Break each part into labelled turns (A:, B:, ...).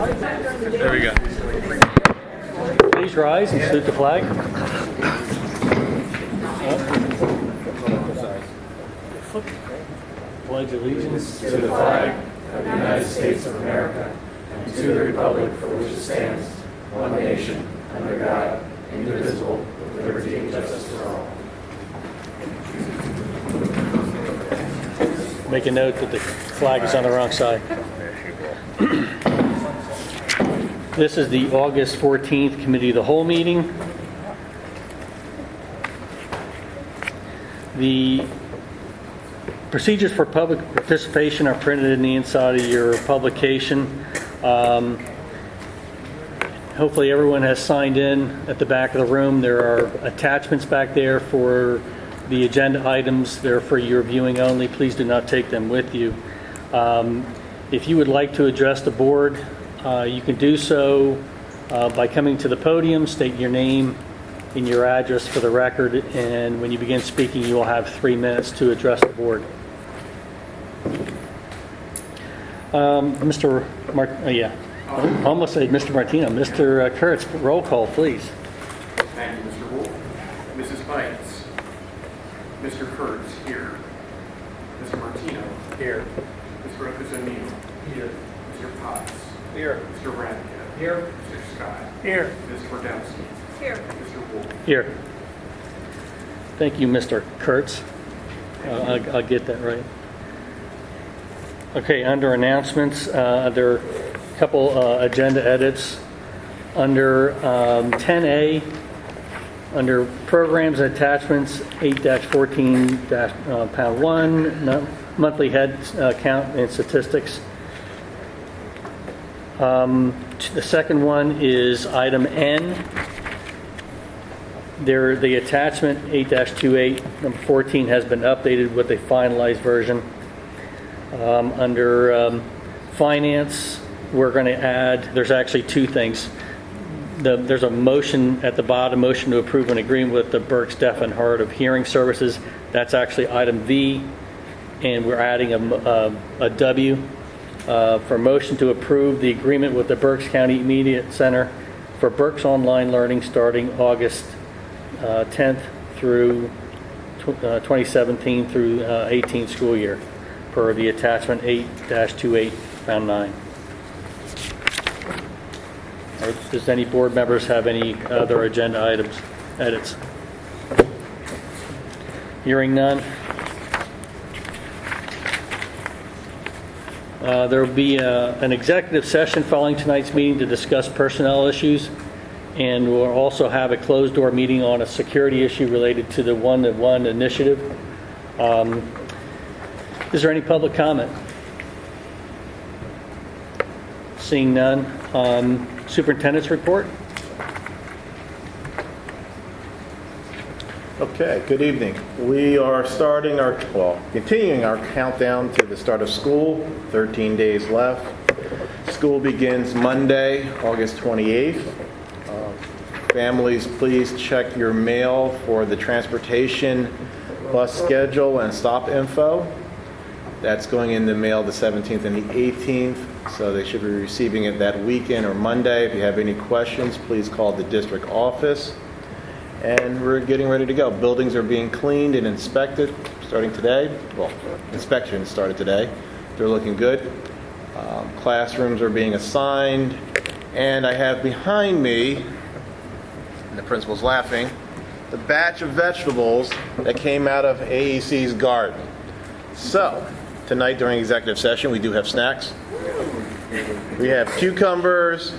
A: There we go.
B: Please rise and salute the flag. Pledge allegiance
C: to the flag of the United States of America and to the republic for which it stands, one nation, under God, indivisible, with liberty and justice for all.
B: Make a note that the flag is on the wrong side. This is the August 14th Committee of the Whole meeting. The procedures for public participation are printed in the inside of your publication. Hopefully everyone has signed in at the back of the room. There are attachments back there for the agenda items. They're for your viewing only. Please do not take them with you. If you would like to address the board, you can do so by coming to the podium, state your name and your address for the record, and when you begin speaking, you will have 3 minutes to address the board. Mr. Almost said Mr. Martino. Mr. Kurtz, roll call, please.
D: Thank you, Mr. Wolf. Mrs. Bites. Mr. Kurtz, here. Mr. Martino.
A: Here.
D: Mr. O'Neill.
A: Here.
D: Mr. Potts.
A: Here.
D: Mr. Radke.
A: Here.
D: Mr. Scott.
A: Here.
D: Ms. Twardowski.
E: Here.
D: Mr. Wolf.
B: Here. Thank you, Mr. Kurtz. I'll get that right. Okay, under announcements, there are a couple agenda edits. Under 10A, under programs and attachments, 8-14-pound 1, monthly head count and statistics. The second one is item N. The attachment 8-28, number 14, has been updated with a finalized version. Under finance, we're going to add, there's actually two things. There's a motion at the bottom, motion to approve an agreement with the Berks Deaf and Hard of Hearing Services. That's actually item V, and we're adding a W for motion to approve the agreement with the Berks County Media Center for Berks Online Learning starting August 10th through 2017 through 18 school year, per the attachment 8-28, pound 9. Does any board members have any other agenda items, edits? Hearing none. There will be an executive session following tonight's meeting to discuss personnel issues, and we'll also have a closed-door meeting on a security issue related to the one-to-one initiative. Is there any public comment? Seeing none. Superintendent's report.
F: Okay, good evening. We are continuing our countdown to the start of school. 13 days left. School begins Monday, August 28th. Families, please check your mail for the transportation bus schedule and stop info. That's going in the mail the 17th and the 18th, so they should be receiving it that weekend or Monday. If you have any questions, please call the district office. And we're getting ready to go. Buildings are being cleaned and inspected starting today. Well, inspection started today. They're looking good. Classrooms are being assigned. And I have behind me, and the principal's laughing, the batch of vegetables that came out of AEC's garden. So, tonight during executive session, we do have snacks. We have cucumbers,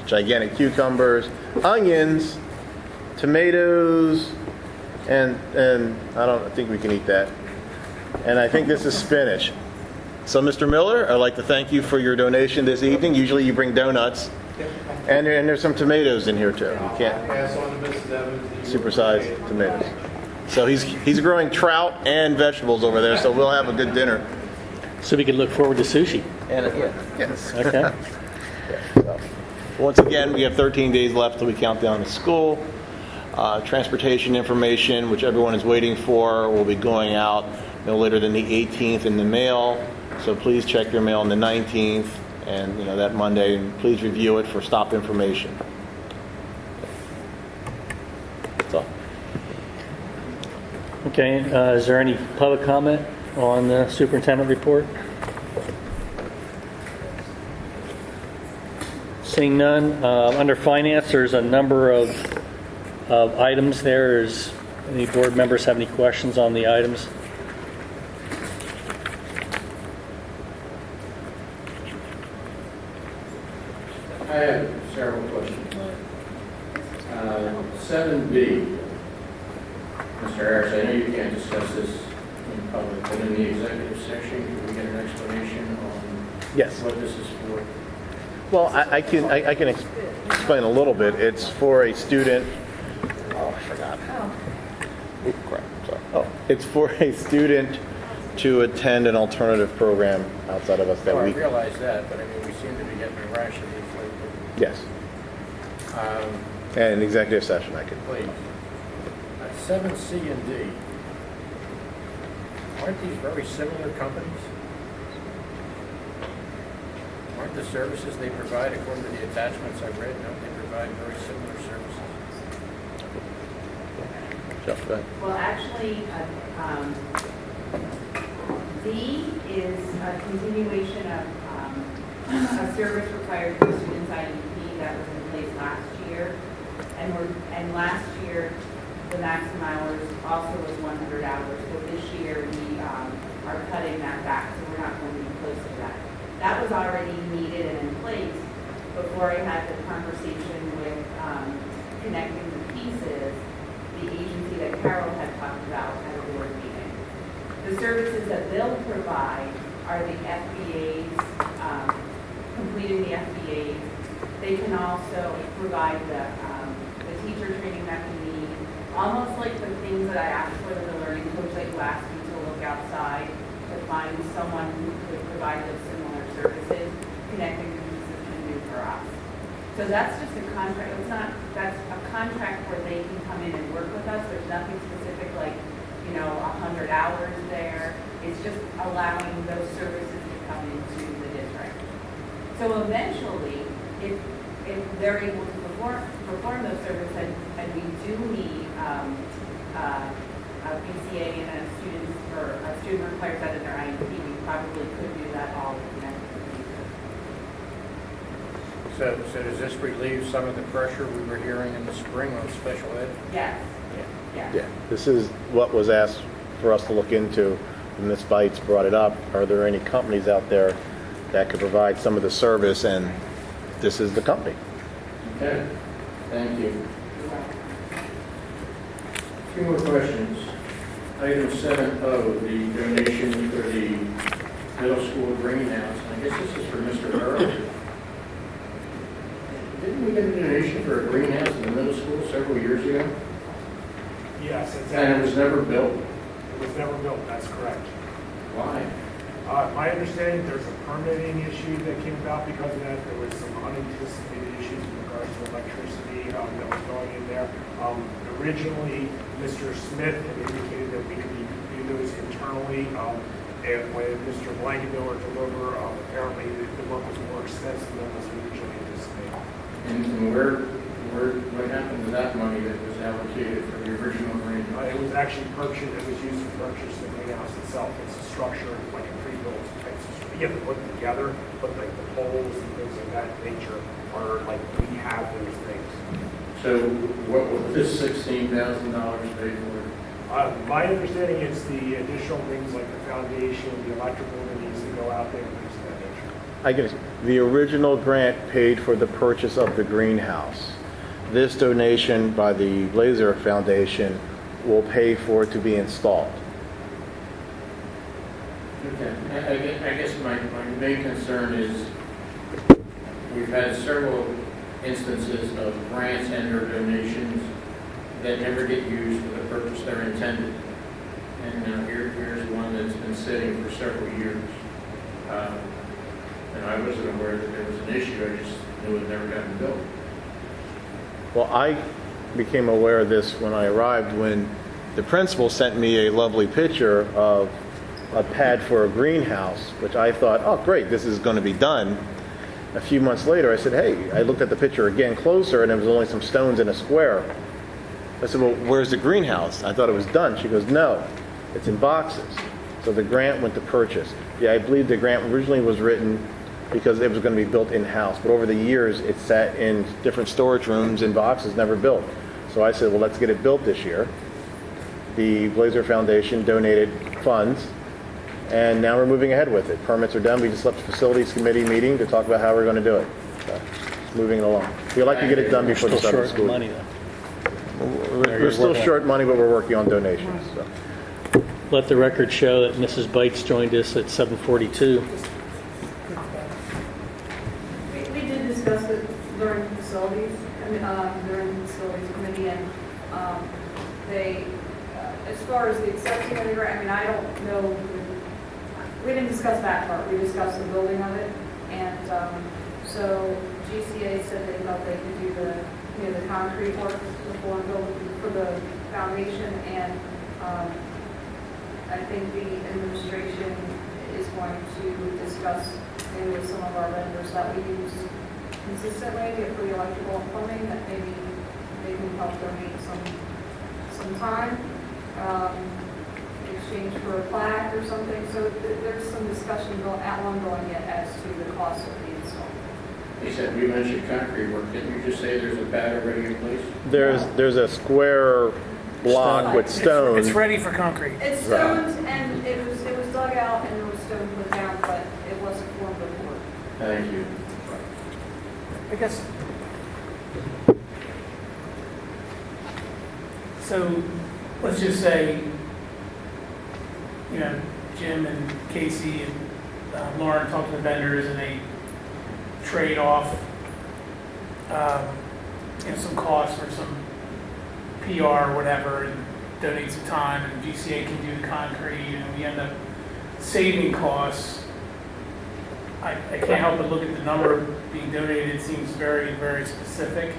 F: gigantic cucumbers, onions, tomatoes, and I don't think we can eat that. And I think this is spinach. So, Mr. Miller, I'd like to thank you for your donation this evening. Usually you bring donuts. And there's some tomatoes in here too. You can't
D: Pass on to Mrs. Evans.
F: supersize tomatoes. So he's growing trout and vegetables over there, so we'll have a good dinner.
B: So we can look forward to sushi.
F: And yes.
B: Okay.
F: So, once again, we have 13 days left till we count down to school. Transportation information, which everyone is waiting for, will be going out no later than the 18th in the mail. So please check your mail on the 19th. and that Monday, and please review it for stop information. That's all.
B: Okay, is there any public comment on the superintendent report? Seeing none, under finance, there's a number of items there. Any board members have any questions on the items?
A: I have several questions. 7B, Mr. Harris, I know you can't discuss this in public, but in the executive section, can we get an explanation on
F: Yes.
A: what this is for?
F: Well, I can explain a little bit. It's for a student. Oh, I forgot. Oop, crap. Sorry. Oh, it's for a student to attend an alternative program outside of us that
A: I
F: we.
A: realize that, but I mean, we seem to be getting a rash of these
F: Yes.
A: lately.
F: And executive session, I could.
A: Please. 7C and D, aren't these very similar companies? Aren't the services they provide, according to the attachments I read, don't they provide very similar services?
F: Jeff, go ahead.
E: Well, actually, D is a continuation of a service required for students IEP that was in place last year. And last year, the maximum hours also was 100 hours. So this year, we are cutting that back, so we're not going to be close to that. That was already needed and in place before I had the conversation with connecting the pieces, the agency that Carol had talked about at a board meeting. The services that they'll provide are the FBAs, completing the FBAs. They can also provide the teacher training that we need, almost like the things that I asked for the learning coach that you asked me to look outside to find someone who could provide those similar services, connecting the pieces can do for us. So that's just a contract. That's a contract where they can come in and work with us. There's nothing specific like, 100 hours there. It's just allowing those services to come into the district. So eventually, if they're able to perform those services, and we do need a BCA and a student requires that in their IEP, we probably could do that all connected to the
A: So does this relieve some of the pressure we were hearing in the spring on special ed?
E: Yes. Yes.
F: Yeah, this is what was asked for us to look into. And Ms. Bites brought it up. Are there any companies out there that could provide some of the service? And this is the company.
A: Okay, thank you. 2 more questions. Item 7O, the donation for the middle school greenhouse. I guess this is for Mr. Earl. Didn't we get a donation for a greenhouse in the middle school several years ago?
G: Yes,
A: And it
G: exactly.
A: was never built?
G: It was never built, that's correct.
A: Why?
G: My understanding, there's a permitting issue that came about because of that. There was some unanticipated issues in regards to electricity that was going in there. Originally, Mr. Smith had indicated that we could do those internally. And when Mr. Blankenmiller took over, apparently the work was more extensive than was originally anticipated.
A: And what happened to that money that was allocated for the original greenhouse?
G: It was actually purchased, it was used to purchase the greenhouse itself. It's a structure, like a pre-built type system. You have to put it together, but like the poles and things of that nature are like, we have those things.
A: So what will this $16,000 pay for?
G: My understanding is the additional things like the foundation, the electrical that needs to go out there, and things of that nature.
F: I guess the original grant paid for the purchase of the greenhouse. This donation by the Blazer Foundation will pay for it to be installed.
A: Okay. I guess my main concern is we've had several instances of grants and or donations that never get used for the purpose they're intended. And now here's one that's been sitting for several years. And I wasn't aware that there was an issue. I just knew it had never gotten built.
F: Well, I became aware of this when I arrived, when the principal sent me a lovely picture of a pad for a greenhouse, which I thought, oh, great, this is going to be done. A few months later, I said, hey, I looked at the picture again closer, and there was only some stones in a square. I said, well, where's the greenhouse? I thought it was done. She goes, no, it's in boxes. So the grant went to purchase. Yeah, I believe the grant originally was written because it was going to be built in-house, but over the years, it sat in different storage rooms in boxes, never built. So I said, well, let's get it built this year. The Blazer Foundation donated funds, and now we're moving ahead with it. Permits are done. We just left the facilities committee meeting to talk about how we're going to do it. So, moving it along. We'd like to get it done before the
B: Still
F: start of
B: short
F: school.
B: money though.
F: We're still short money, but we're working on donations. So.
B: Let the record show that Mrs. Bites joined us at 7:42.
H: We did discuss it during facilities, during the facilities committee, and they, as far as the accepting of the grant, I mean, I don't know, we didn't discuss that part, we discussed the building of it, and so GCA said they thought they could do the, the concrete work before building for the foundation, and I think the administration is going to discuss maybe with some of our vendors that we use consistently for the electrical and plumbing, that maybe they can help donate some time, in exchange for a plaque or something. So there's some discussion ongoing yet as to the cost of the install.
A: He said, we mentioned concrete work. Didn't you just say there's a pad already in place?
F: There's a square block with stones.
I: It's ready for concrete.
H: It's stones, and it was dug out and there was stone put down, but it wasn't formed before.
A: Thank you.
I: I guess. So let's just say, Jim and Casey and Lauren talk to the vendors and they trade off, some costs for some PR or whatever, and donate some time, and GCA can do the concrete, and we end up saving costs. I can't help but look at the number being donated. It seems very, very specific.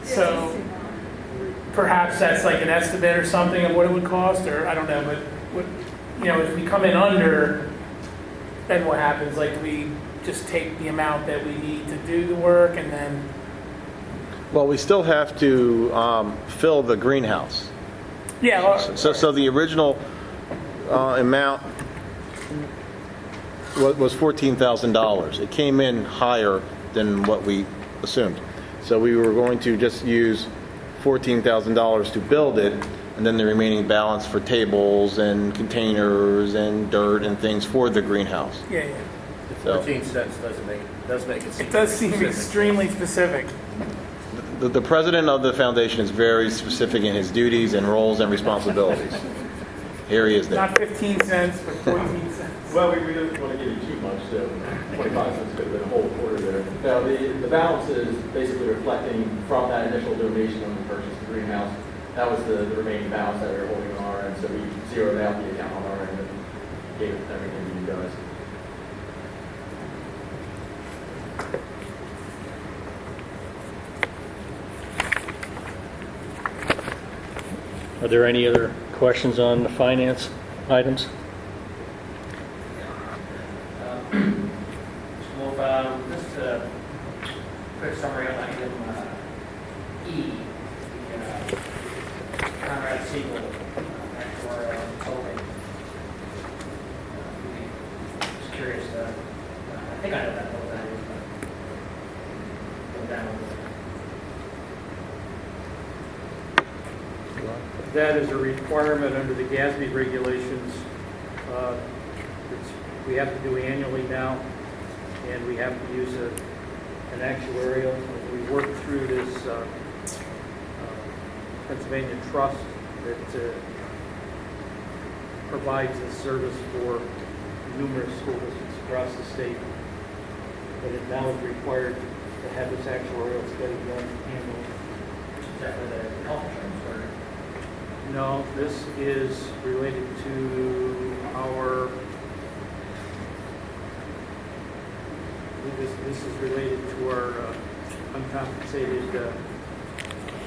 I: So perhaps that's like an estimate or something of what it would cost, or I don't know, but if we come in under, then what happens? Like, do we just take the amount that we need to do the work, and then?
F: Well, we still have to fill the greenhouse.
I: Yeah.
F: So the original amount was $14,000. It came in higher than what we assumed. So we were going to just use $14,000 to build it, and then the remaining balance for tables and containers and dirt and things for the greenhouse.
I: Yeah.
F: So
C: 14 cents does make it seem.
I: It does seem
C: specific.
I: extremely specific.
F: the president of the foundation is very specific in his duties and roles and responsibilities. Here he is there.
I: Not 15 cents, but 14 cents.
J: Well, we didn't want to give you too much, so 25 cents could have been a whole quarter there. Now, the balance is basically reflecting from that initial donation when we purchased the greenhouse. That was the remaining balance that we were holding on our end, so we zeroed out the account on our end and gave everything to you guys.
B: Are there any other questions on the finance items?
K: Well, just a quick summary on item E, the Conrad Siegel actuarial consulting. Just curious, I think I know what that is, but go down.
L: That is a requirement under the GASB regulations. We have to do annually now, and we have to use an actuarial. We work through this Pennsylvania trust that provides this service for numerous school districts across the state. But it now is required to have this actuarial study done annually.
K: Is that for the health insurance or?
L: No, this is related to our, this is related to our uncompensated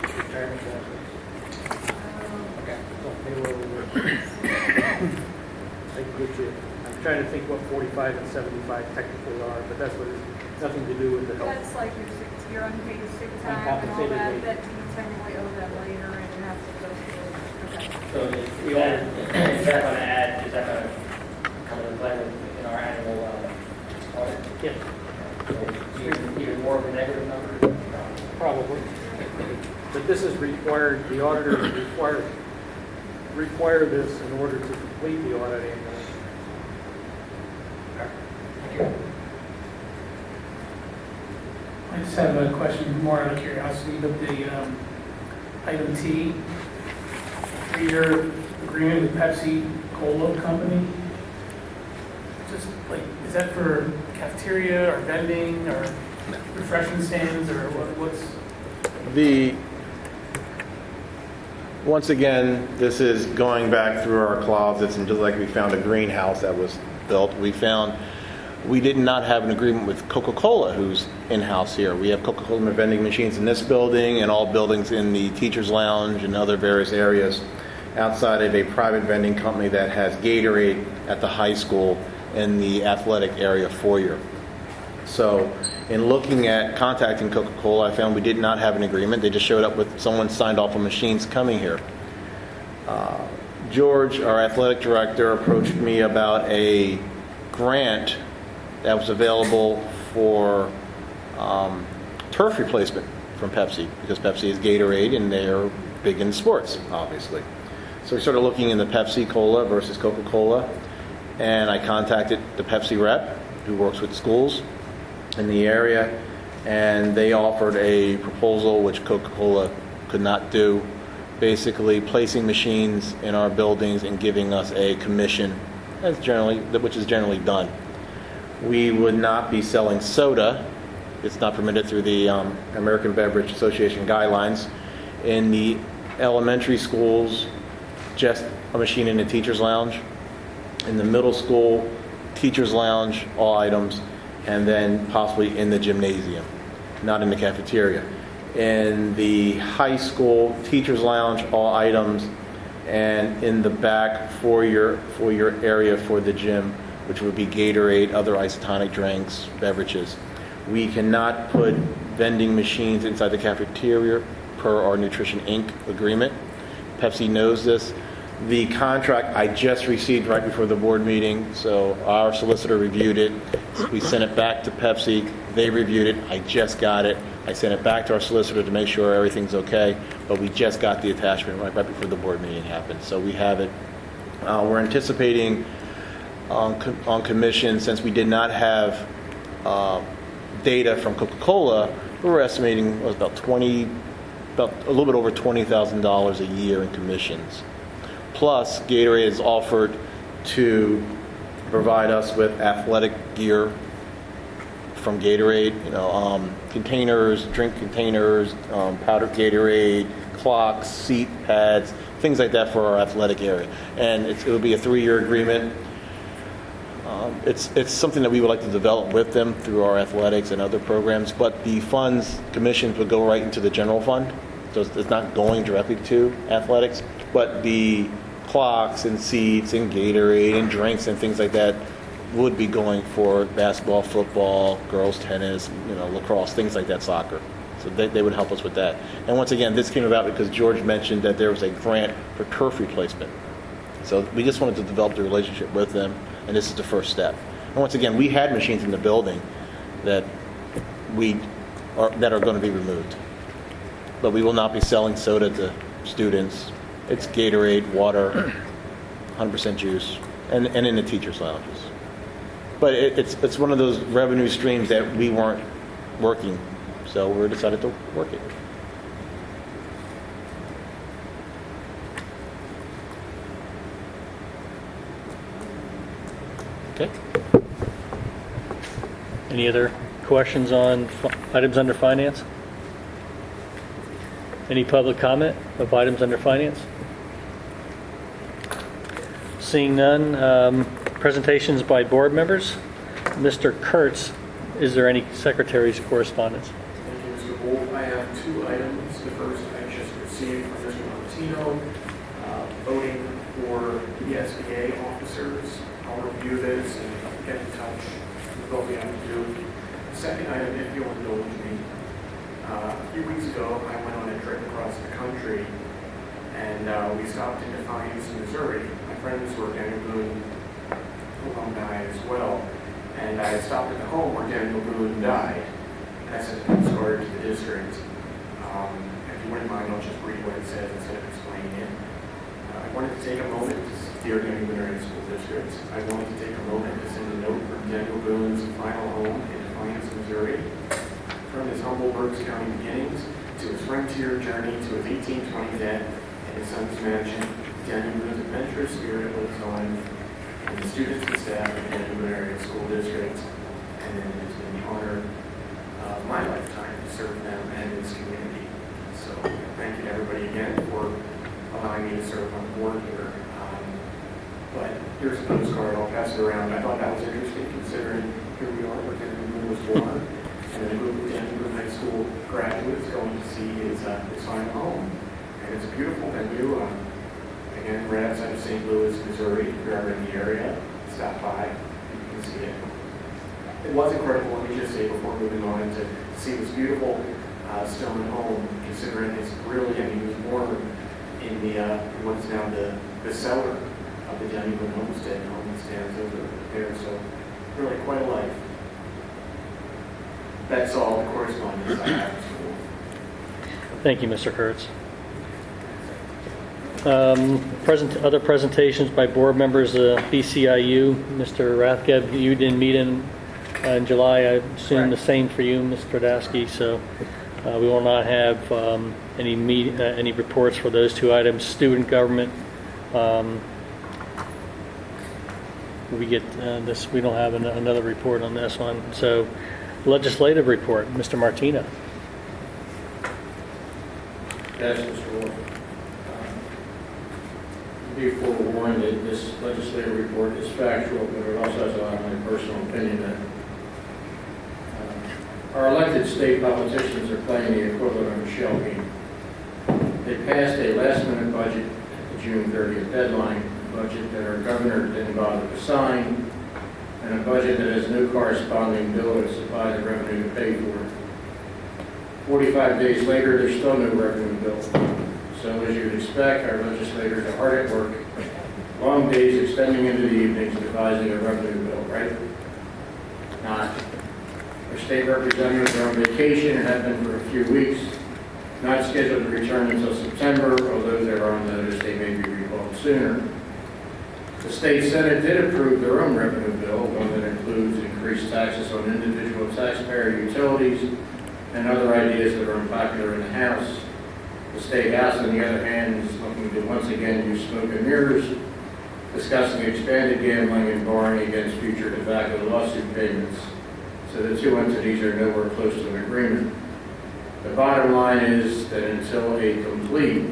L: retirement benefits.
K: Okay.
L: Don't payroll work. I can get you, trying to think what 45 and 75 technically are, but that's what it is. Nothing to do with the health.
H: That's like your unpaid sick time and all
L: Uncompensated
H: that,
L: leave.
H: that you technically owe them later and you have to go through. Okay.
K: So is that going to add, is that going to come into play in our annual audit?
L: Yeah,
K: So even more of a negative number?
L: probably. But this is required, the auditor is require this in order to complete the audit annually.
K: Thank you.
I: I just have a question more out of curiosity, but the item T, 3-year agreement with Pepsi Cola Company, just like, is that for cafeteria or vending or refreshment stands or what's?
F: Once again, this is going back through our closets, and just like we found a greenhouse that was built, we did not have an agreement with Coca-Cola, who's in-house here. We have Coca-Cola vending machines in this building and all buildings in the teacher's lounge and other various areas outside of a private vending company that has Gatorade at the high school in the athletic area foyer. So in looking at contacting Coca-Cola, I found we did not have an agreement. They just showed up with someone signed off on machines coming here. George, our athletic director, approached me about a grant that was available for turf replacement from Pepsi, because Pepsi is Gatorade and they're big in sports, obviously. So we started looking into Pepsi Cola versus Coca-Cola, and I contacted the Pepsi rep who works with schools in the area, and they offered a proposal which Coca-Cola could not do, basically placing machines in our buildings and giving us a commission, which is generally done. We would not be selling soda. It's not permitted through the American Beverage Association guidelines. In the elementary schools, just a machine in the teacher's lounge. In the middle school, teacher's lounge, all items, and then possibly in the gymnasium, not in the cafeteria. In the high school, teacher's lounge, all items, and in the back for your area for the gym, which would be Gatorade, other isotonic drinks, beverages. We cannot put vending machines inside the cafeteria per our Nutrition Inc. agreement. Pepsi knows this. The contract I just received right before the board meeting, so our solicitor reviewed it. We sent it back to Pepsi. They reviewed it. I just got it. I sent it back to our solicitor to make sure everything's okay, but we just got the attachment right before the board meeting happened. So we have it. We're anticipating on commission, since we did not have data from Coca-Cola, we were estimating it was about a little bit over $20,000 a year in commissions. Plus, Gatorade is offered to provide us with athletic gear from Gatorade, containers, drink containers, powdered Gatorade, clocks, seat pads, things like that for our athletic area. And it will be a 3-year agreement. It's something that we would like to develop with them through our athletics and other programs, but the funds, commissions would go right into the general fund. So it's not going directly to athletics, but the clocks and seats and Gatorade and drinks and things like that would be going for basketball, football, girls tennis, lacrosse, things like that, soccer. So they would help us with that. And once again, this came about because George mentioned that there was a grant for turf replacement. So we just wanted to develop the relationship with them, and this is the first step. And once again, we had machines in the building that are going to be removed. But we will not be selling soda to students. It's Gatorade, water, 100% juice, and in the teachers' lounges. But it's one of those revenue streams that we weren't working, so we decided to work it. Okay.
B: Any other questions on items under finance? Any public comment of items under finance? Seeing none, presentations by board members. Mr. Kurtz, is there any secretary's correspondence?
D: Thank you, Mr. Wolf. I have 2 items. The first I just received from Mr. Martino, voting for PSBA officers, our review this and get in touch with what we have to do. The second item, if you'll indulge me, a few weeks ago, I went on a trip across the country, and we stopped in Defiance, Missouri. My friends were Daniel Boone alumni as well, and I stopped at the home where Daniel Boone died, and I sent a postcard to the district. If you wouldn't mind, I'll just read what it says instead of explaining it. I wanted to take a moment to, dear Daniel Boone Area School District, I wanted to take a moment to send a note from Daniel Boone's final home in Defiance, Missouri. From his humble Berks County beginnings to his frontier journey to his 1820 death in his son's mansion, Daniel Boone's adventurous spirit lives on in the students and staff of the Daniel Boone Area School District, and it has been the honor of my lifetime to serve them and this community. So thank you to everybody again for allowing me to serve on the board here. But here's a postcard, I'll pass it around. I thought that was interesting considering here we are where Daniel Boone was born. And then a group of Daniel Boone High School graduates going to see his final home. And it's a beautiful venue. Again, right outside of St. Louis, Missouri. If you're ever in the area, stop by. You can see it. It was incredible, let me just say before moving on, to see this beautiful stone home, considering it's really, I mean, he was born in the what's now the cellar of the Daniel Boone Homestead home that stands over there. So really quite a life. That's all the correspondence I have at school.
B: Thank you, Mr. Kurtz. Other presentations by board members, BCIU, Mr. Rathgeb, you didn't meet in July. I assume the same for you, Mr. Tradowski. So we will not have any reports for those two items. Student government, we get this. We don't have another report on this one. So. Legislative report, Mr. Martino.
A: Yes, Mr. Wolf. Be forewarned that this legislative report is factual, but it also has a lot of my personal opinion in it. Our elected state politicians are playing the equivalent of a shell game. They passed a last-minute budget at the June 30th deadline, a budget that our governor didn't bother to sign, and a budget that has no corresponding bill to supply the revenue to pay for it. 45 days later, there's still no revenue bill. So as you'd expect, our legislators are hard at work, long days extending into the evenings devising a revenue bill, right? Not. Our state representatives are on vacation and have been for a few weeks, not scheduled to return until September, although they're on notice they may be recalled sooner. The state Senate did approve their own revenue bill, one that includes increased taxes on individual taxpayer utilities and other ideas that are unpopular in the House. The state House, on the other hand, is looking to once again use smoke and mirrors, discussing expanded gambling and barring against future tobacco lawsuit payments. So the two entities are nowhere close to an agreement. The bottom line is that until a complete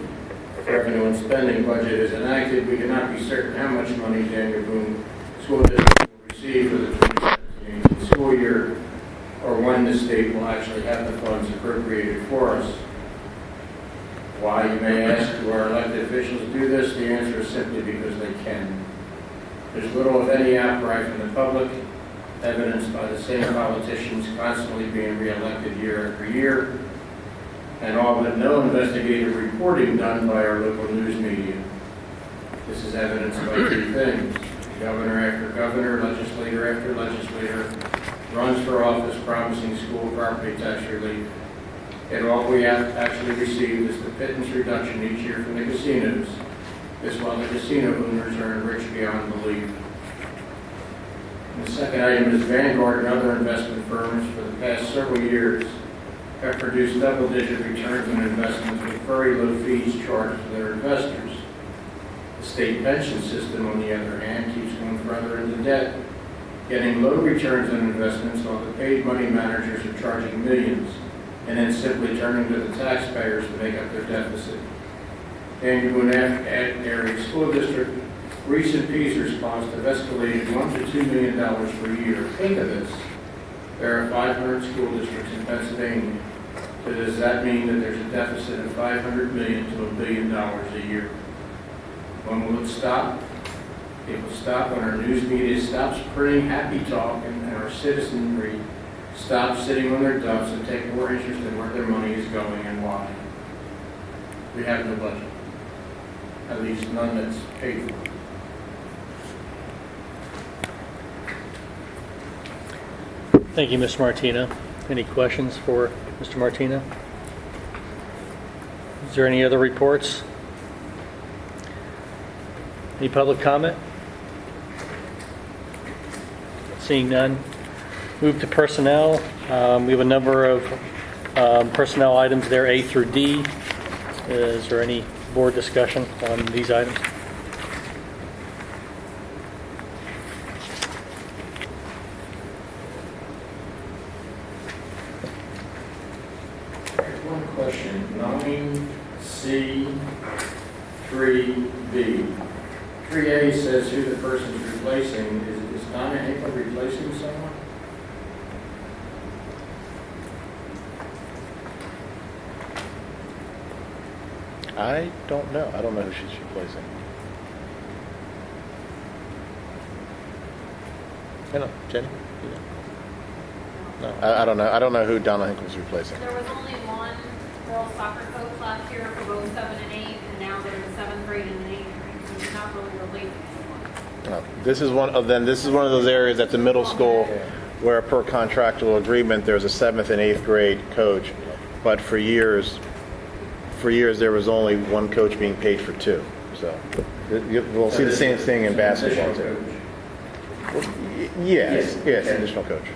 A: revenue and spending budget is enacted, we cannot be certain how much money Daniel Boone School District will receive for the 2017 school year, or when the state will actually have the funds appropriated for us. Why, you may ask, do our elected officials do this? The answer is simply because they can. There's little of any outcry from the public, evidenced by the same politicians constantly being reelected year after year, and all but no investigative reporting done by our local news media. This is evidenced by three things. Governor after governor, legislator after legislator runs for office promising school property tax relief. And all we have actually received is the pittance reduction each year from the casinos. This while the casino owners are enriched beyond belief. And the second item is Vanguard and other investment firms for the past several years have produced double-digit returns on investments with very low fees charged to their investors. The state pension system, on the other hand, keeps going further into debt, getting low returns on investments while the paid money managers are charging millions, and then simply turning to the taxpayers to make up their deficit. Daniel Boone Area School District recent fees response have escalated $1 to $2 million per year. Think of this. There are 500 school districts in Pennsylvania. So does that mean that there's a deficit of $500 million to $1 billion a year? When will it stop? It will stop when our news media stops printing happy talk and our citizenry stops sitting on their duffs and take more interest in where their money is going and why. We have no budget. At least none that's paid for.
B: Thank you, Mr. Martino. Any questions for Mr. Martino? Is there any other reports? Any public comment? Seeing none. Move to personnel. We have a number of personnel items there, A through D. Is there any board discussion on these items?
A: One question, 9C, 3B. 3A says who the person's replacing. Is Donna Hinkle replacing someone?
F: I don't know. I don't know who she's replacing. I don't know. Jenny? You know? No, I don't know. I don't know who Donna Hinkle's replacing.
M: There was only one girls soccer coach last year for both 7 and 8, and now they're in 7th grade and 8th grade, so you're not really replacing anyone.
F: This is one of those areas at the middle school where per contractual agreement there's a 7th and 8th grade coach, but for years there was only one coach being paid for 2. So we'll see the same thing in basketball too. Yes, additional coach.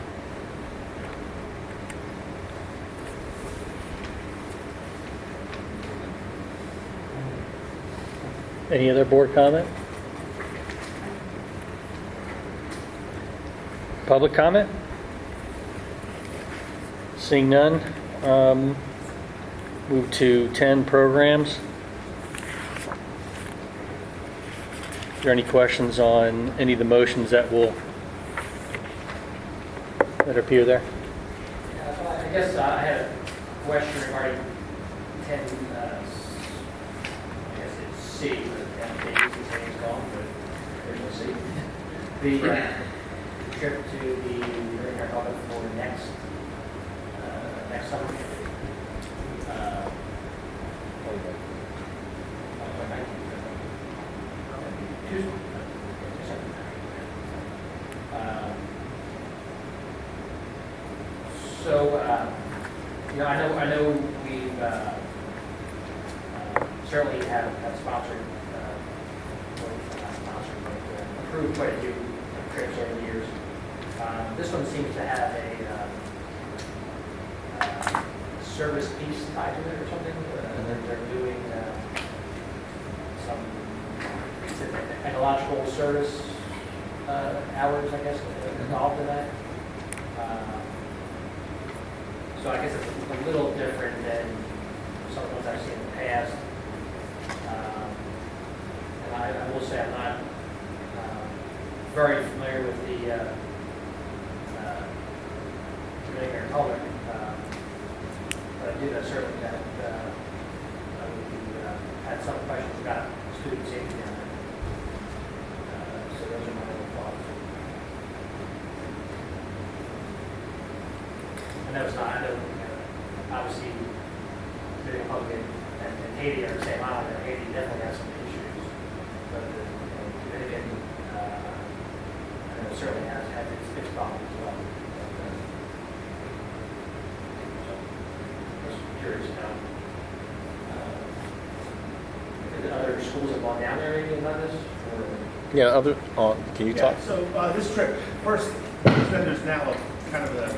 B: Any other board comment? Public comment? Seeing none. Move to 10 programs. Are there any questions on any of the motions that appear there?
K: I guess I had a question regarding 10, I guess it's C, but 10 days is gone, but there's no C. The trip to the Green Hair Public for next summer. Tuesday. So, I know we've certainly have sponsored, not sponsored, but approved quite a few trips over the years. This one seems to have a service piece tied to it or something. They're doing some ecological service hours, I guess, involved in that. So I guess it's a little different than some of the ones I've seen in the past. And I will say I'm not very familiar with the Dominican Republic, but I do know certainly that we had some questions about student safety down there. So those are my little thoughts. I know it's not, obviously, Dominican Republic and Haiti are the same island, and Haiti definitely has some issues. But the Dominican, I know certainly has its problems as well. So, just curious about if the other schools have gone down there maybe about this? Or?
F: Yeah, can you talk?
G: So this trip, first, there's now a kind of a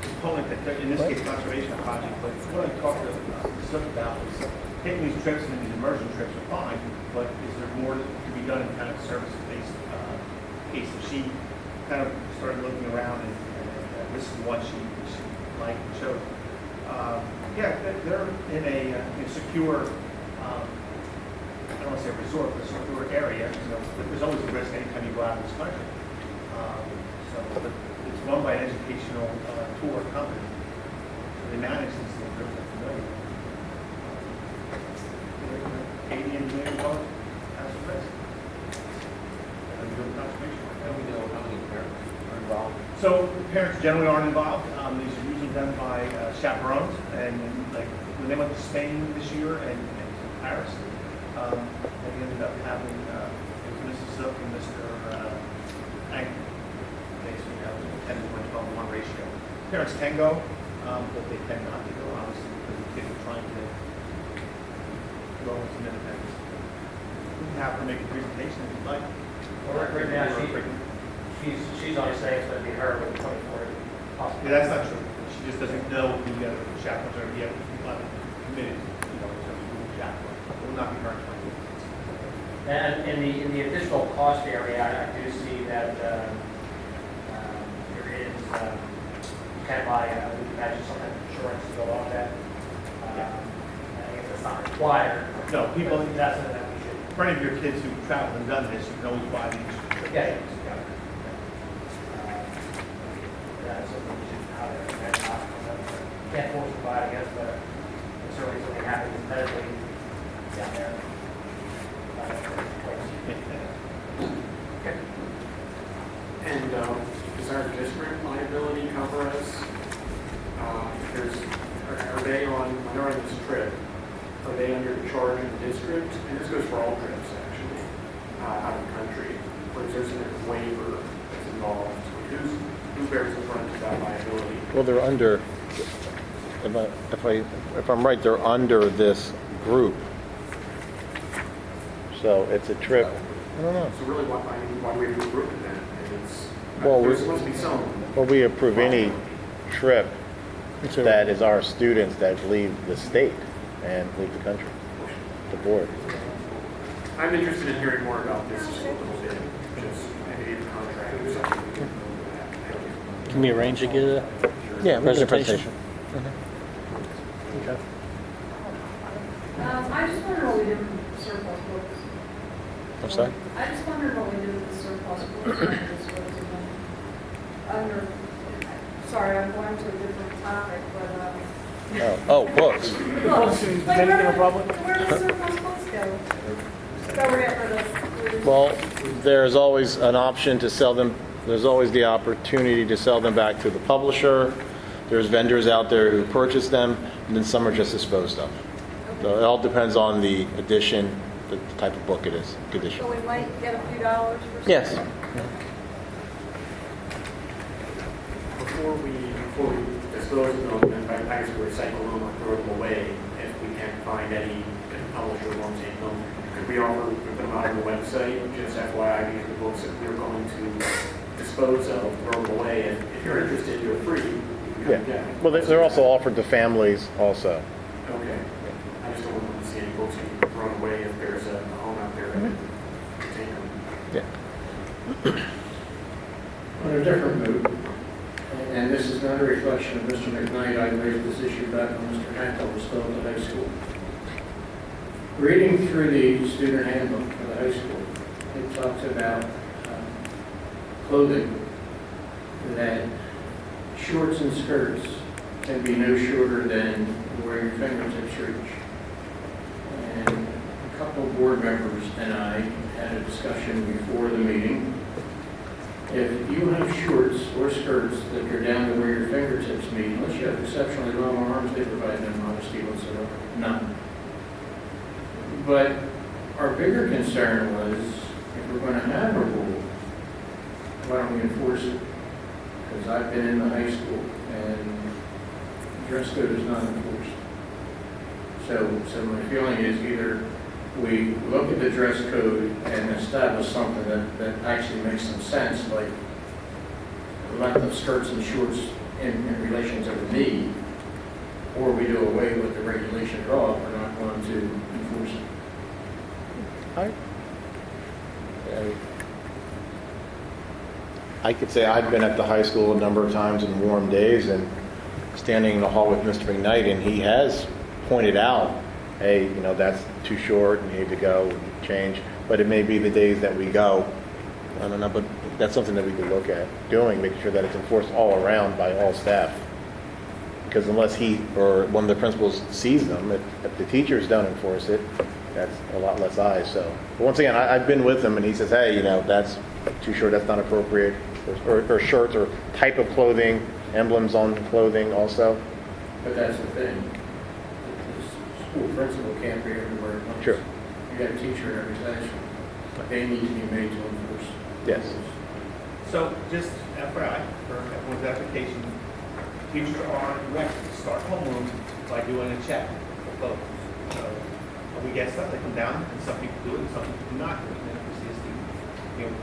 G: component that, in this case, conservation project, but what I talked to Sue about is taking these trips and these immersion trips are fine, but is there more that can be done in kind of service-based cases? She kind of started looking around, and this is what she liked and showed. They're in a secure, I don't want to say resort, but a secure area. But there's always a risk anytime you go out of this country. But it's run by an educational tour company. So they manage these things very familiar. $80 million. risk. And do a conservation.
A: How do we know how many parents are involved?
G: So parents generally aren't involved. These are usually done by chaperones. And like when they went to Spain this year and to Paris, they ended up having it was Mrs. Zook and Mr. Anker. Basically, 10 to 1 ratio. Parents can go, but they tend not to go, obviously, because the kids are trying to grow into some independence. We can have her make a presentation if you'd like.
K: Well, right now, she's always saying it's going to be her with 24.
G: Yeah, that's not true. She just doesn't know the chaperones are yet committed, in terms of who the chaperone. It will not be her.
K: And in the additional cost area, I do see that there is, you can buy, we can imagine some kind of insurance to go off that. I guess it's not required.
G: No, people,
K: That's something that we should.
G: for any of your kids who traveled and done this, you can always buy the insurance.
K: Yeah. That's something we should, can't force to buy, I guess, but it's certainly something that happens medically down there.
D: Okay. And does our district liability cover us? Are they when they're on this trip, are they under the charge of the district? And this goes for all trips, actually, out of the country. Or is there some waiver that's involved? Who bears the brunt of that liability?
F: Well, they're under, if I'm right, they're under this group. So it's a trip. I don't know.
D: So really, why we approve it then?
F: Well,
D: There's supposed to be some.
F: Well, we approve any trip that is our students that leave the state and leave the country, the board.
D: I'm interested in hearing more about this just a little bit, just maybe a contract or something.
B: Can we arrange to get a presentation?
F: Okay.
H: I just wonder what we did with the surplus books.
F: I'm sorry?
H: I just wondered what we did with the surplus books. Sorry, I'm going to a different topic, but,
F: Oh, books.
H: books. Like, where do the surplus books go? That we're getting rid of.
F: Well, there's always an option to sell them. There's always the opportunity to sell them back to the publisher. There's vendors out there who purchase them, and then some are just disposed of. So it all depends on the edition, the type of book it is, edition.
H: So we might get a few dollars for something?
F: Yes.
D: Before we dispose of them, and I guess we recycle them or throw them away, if we can't find any publisher who won't take them, could we offer to put them out on the website, just FYI, these are the books that we're going to dispose of, throw them away, and if you're interested, you're free. You can
F: Yeah.
D: come get them.
F: Well, they're also offered to families also.
D: Okay. I just don't want to see any books being thrown away if there's a home out there that can take them.
F: Yeah.
A: On a different note, and this is not a reflection of Mr. McKnight, I raised this issue back when Mr. Hankel was still at the high school. Reading through the student handbook for the high school, it talks about clothing, that shorts and skirts can be no shorter than where your fingertips reach. And a couple of board members and I had a discussion before the meeting. If you have shorts or skirts that are down to where your fingertips meet, unless you have exceptionally long arms, they provide no modesty whatsoever. None. But our bigger concern was, if we're going to have a rule, why don't we enforce it? Because I've been in the high school and dress code is not enforced. So my feeling is either we look at the dress code and establish something that actually makes some sense, like length of skirts and shorts in relation to the knee, or we do away with the regulation at all. We're not going to enforce it.
F: I could say I've been at the high school a number of times in warm days and standing in the hall with Mr. McKnight, and he has pointed out, hey, that's too short and you need to go and change. But it may be the days that we go. I don't know, but that's something that we could look at doing, making sure that it's enforced all around by all staff. Because unless he or one of the principals sees them, if the teachers don't enforce it, that's a lot less eyes, so. But once again, I've been with him, and he says, hey, that's too short, that's not appropriate, or shirts, or type of clothing, emblems on clothing also.
A: But that's the thing. The school principal can't be everywhere at once.
F: Sure.
A: You got a teacher in every classroom. They need to be made to enforce.
F: Yes.
N: So just FYI, for everyone's application, teachers are directed to start homeroom by doing a check for both. So we get stuff that come down, and some people do it, and some people do not do it. And then if we see a student,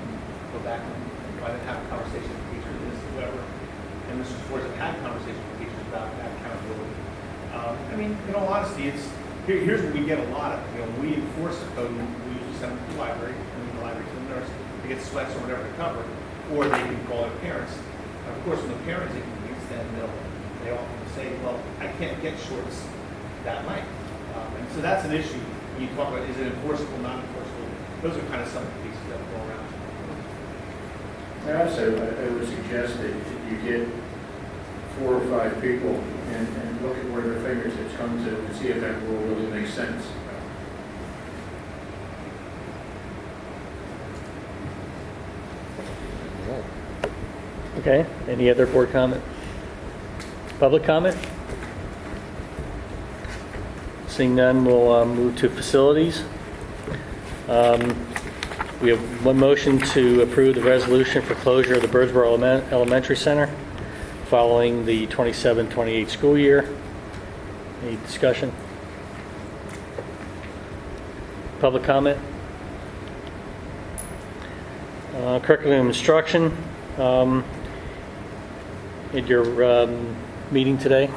N: go back and try to have a conversation with teachers, and this is whoever. And Mr. Schwartz have had conversations with teachers about that accountability. In all honesty, here's what we get a lot of. We enforce the code, and we usually send them to the library, and the library to the nurse to get sweats or whatever to cover, or they can call their parents. Of course, when the parents inconvenience, then they often say, well, I can't get shorts that length. And so that's an issue. When you talk about, is it enforceable, not enforceable? Those are kind of some of the pieces that go around.
A: I would suggest that you get 4 or 5 people and look at where their fingertips come to see if that rule really makes sense.
B: Okay, any other board comment? Public comment? Seeing none, we'll move to facilities. We have one motion to approve the resolution for closure of the Birdsboro Elementary Center following the 27-28 school year. Any discussion? Public comment? Curriculum instruction. At your meeting today.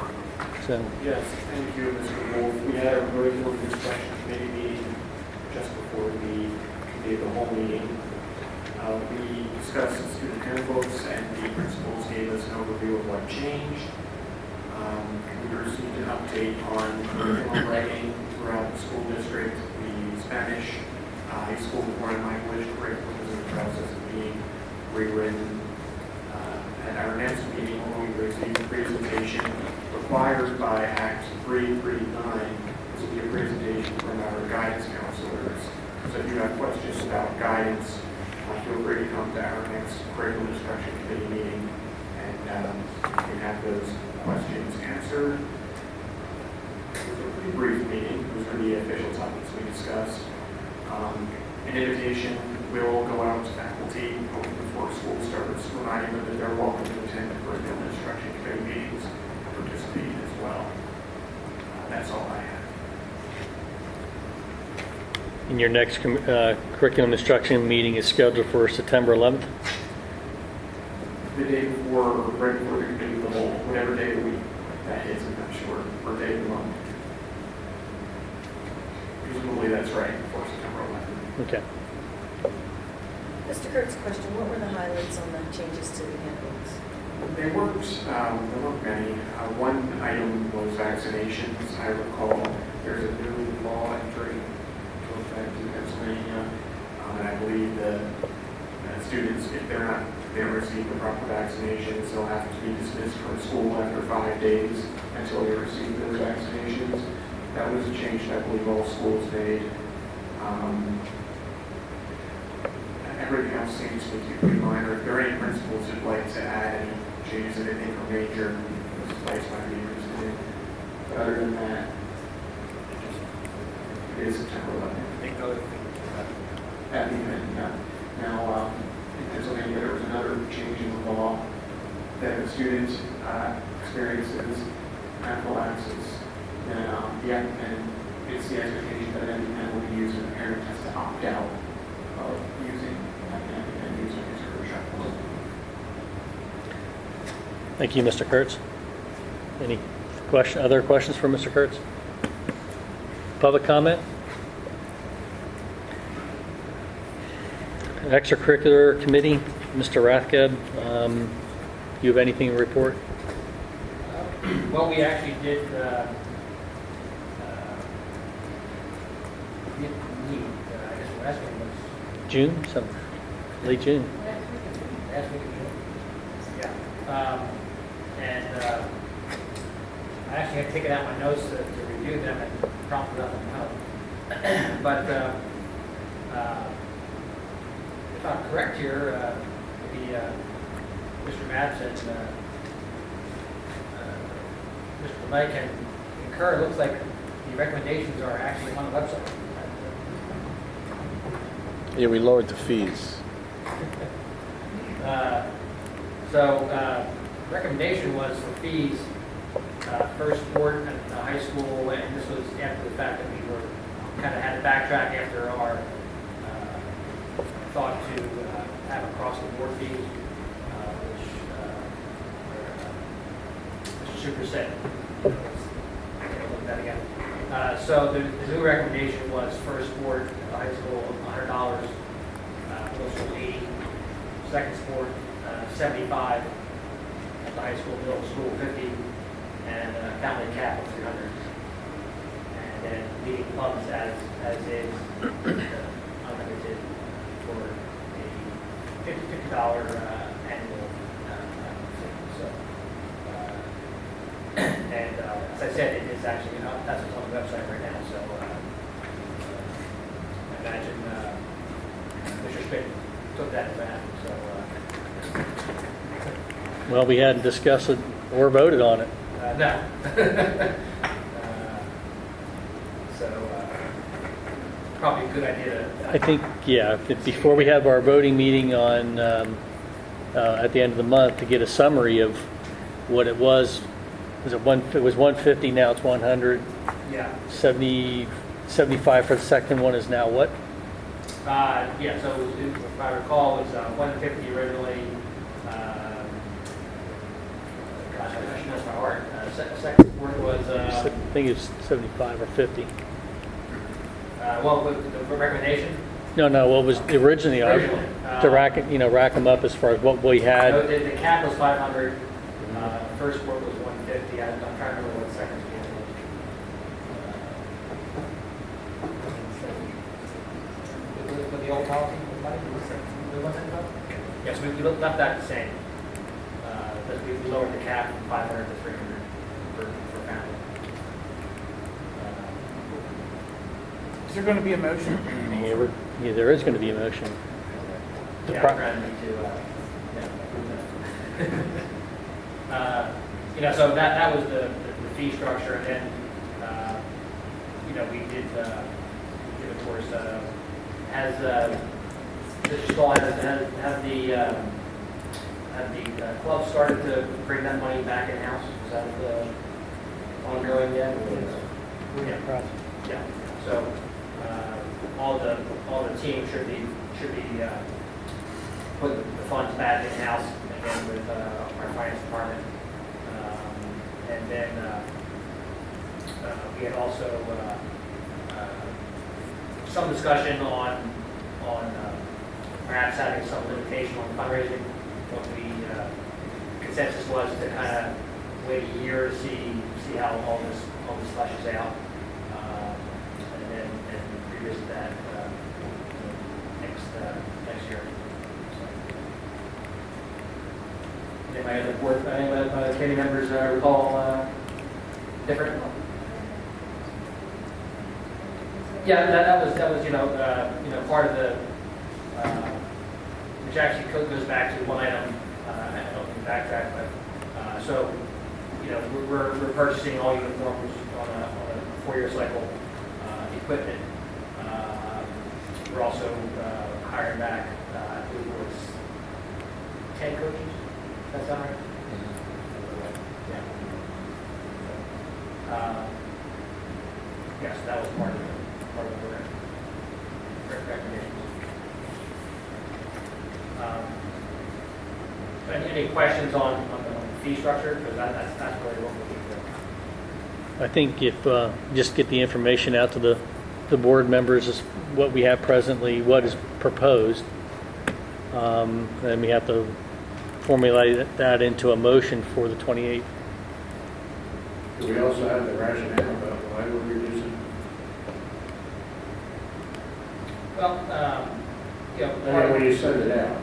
B: So.
D: Yes, thank you, Mr. Wolf. We had a curriculum instruction committee meeting just before we did the whole meeting. We discussed the student handbooks, and the principals gave us an overview of what changed. We received an update on curriculum writing throughout the school district. The Spanish high school foreign language curriculum is in the process of being rewritten. At our next meeting, when we receive a presentation required by Act 339, this will be a presentation from our guidance counselors. So if you have questions about guidance, feel free to come to our next curriculum instruction committee meeting, and we can have those questions answered. It was a pretty brief meeting. It was for the official topics we discussed. An invitation will go out to faculty before school starts, reminding them that they're welcome to attend the curriculum instruction committee meetings and participate as well. That's all I have.
B: And your next curriculum instruction meeting is scheduled for September 11th?
D: The day before, right before the committee of the whole, whatever day of the week that is, I'm not sure, or day of the month. Presumably that's right, before September 11th.
B: Okay.
O: Mr. Kurtz, question, what were the highlights on the changes to the handbooks?
D: There weren't many. One item was vaccinations. I recall there's a new law entering into effect in Pennsylvania, and I believe the students, if they don't receive the proper vaccinations, they'll have to be dismissed from school after 5 days until they receive those vaccinations. That was a change that I believe all schools made. Everything else seems to be pretty minor. If there are any principals who'd like to add any changes that they think are major, those lights might be interested in. But other than that, it is September 11th. I think other things at the event. Now, in Pennsylvania, there was another change in the law that if a student experiences anaphylaxis, then it's the expectation that an EpiPen will be used and the parent has to opt out of using and using his or her shot.
B: Thank you, Mr. Kurtz. Any other questions for Mr. Kurtz? Public comment? Extracurricular committee, Mr. Rathgeb, you have anything to report?
K: Well, we actually did meet, I guess last week was
B: June? Late June?
K: last week of June. Yeah. I actually had taken out my notes to review them and prompted up and help. But if I'm correct here, maybe Mr. Matz and Mr. Lemay can concur. It looks like the recommendations are actually on the website.
F: Yeah, we lowered the fees.
K: Recommendation was for fees, first sport at the high school, and this was after the fact that we were kind of had to backtrack after our thought to have across the board fees, which Mr. Super said. Look at that again. So the new recommendation was first sport at the high school, $100, middle school 80, second sport 75 at the high school, middle school 50, and family cap of 300. And then meeting clubs as is unlimited for a $50 annual fee. So, and as I said, it is actually that's what's on the website right now. So I imagine Mr. Schmidt took that to that. So.
B: Well, we hadn't discussed it or voted on it.
K: No. Probably a good idea to...
B: I think, yeah, before we have our voting meeting on at the end of the month, to get a summary of what it was. It was 150, now it's 100.
K: Yeah.
B: 75 for the second one is now what?
K: Yeah, so if I recall, it was 150 originally. Gosh, I should know my heart. Second sport was...
B: I think it's 75 or 50.
K: Well, the recommendation?
B: No, what was originally to rack them up as far as what we had.
K: No, the cap was 500. First sport was 150. I'm trying to remember what second sport was. With the old policy, yes, we left that the same. But we lowered the cap from 500 to 300 for family.
I: Is there going to be a motion?
B: Yeah, there is going to be a motion.
K: Yeah, I'm trying to so that was the fee structure, and then we did of course as Mr. Stahl has the club started to bring that money back in house. Is that ongoing yet? Yeah. So all the team should be putting the funds back in house again with our finance department, and then we had also some discussion on perhaps having some limitation on fundraising. What the consensus was to kind of wait a year to see how all this fleshes out, and then revisit that next year. Anybody other board, committee members recall different? Yeah, that was part of the, which actually goes back to one item. I don't think backtrack, but so we're purchasing all uniforms on a 4-year cycle equipment. We're also hiring back, I believe it was 10 coaches. Does that sound right? Yeah. Yes, that was part of the recommendations. Any questions on the fee structure? Because that's really what we're looking for.
B: I think if just get the information out to the board members is what we have presently, what is proposed, then we have to formulate that into a motion for the 28th.
A: Do we also have the rationale about why we're reducing?
K: Well,
A: when you send it out.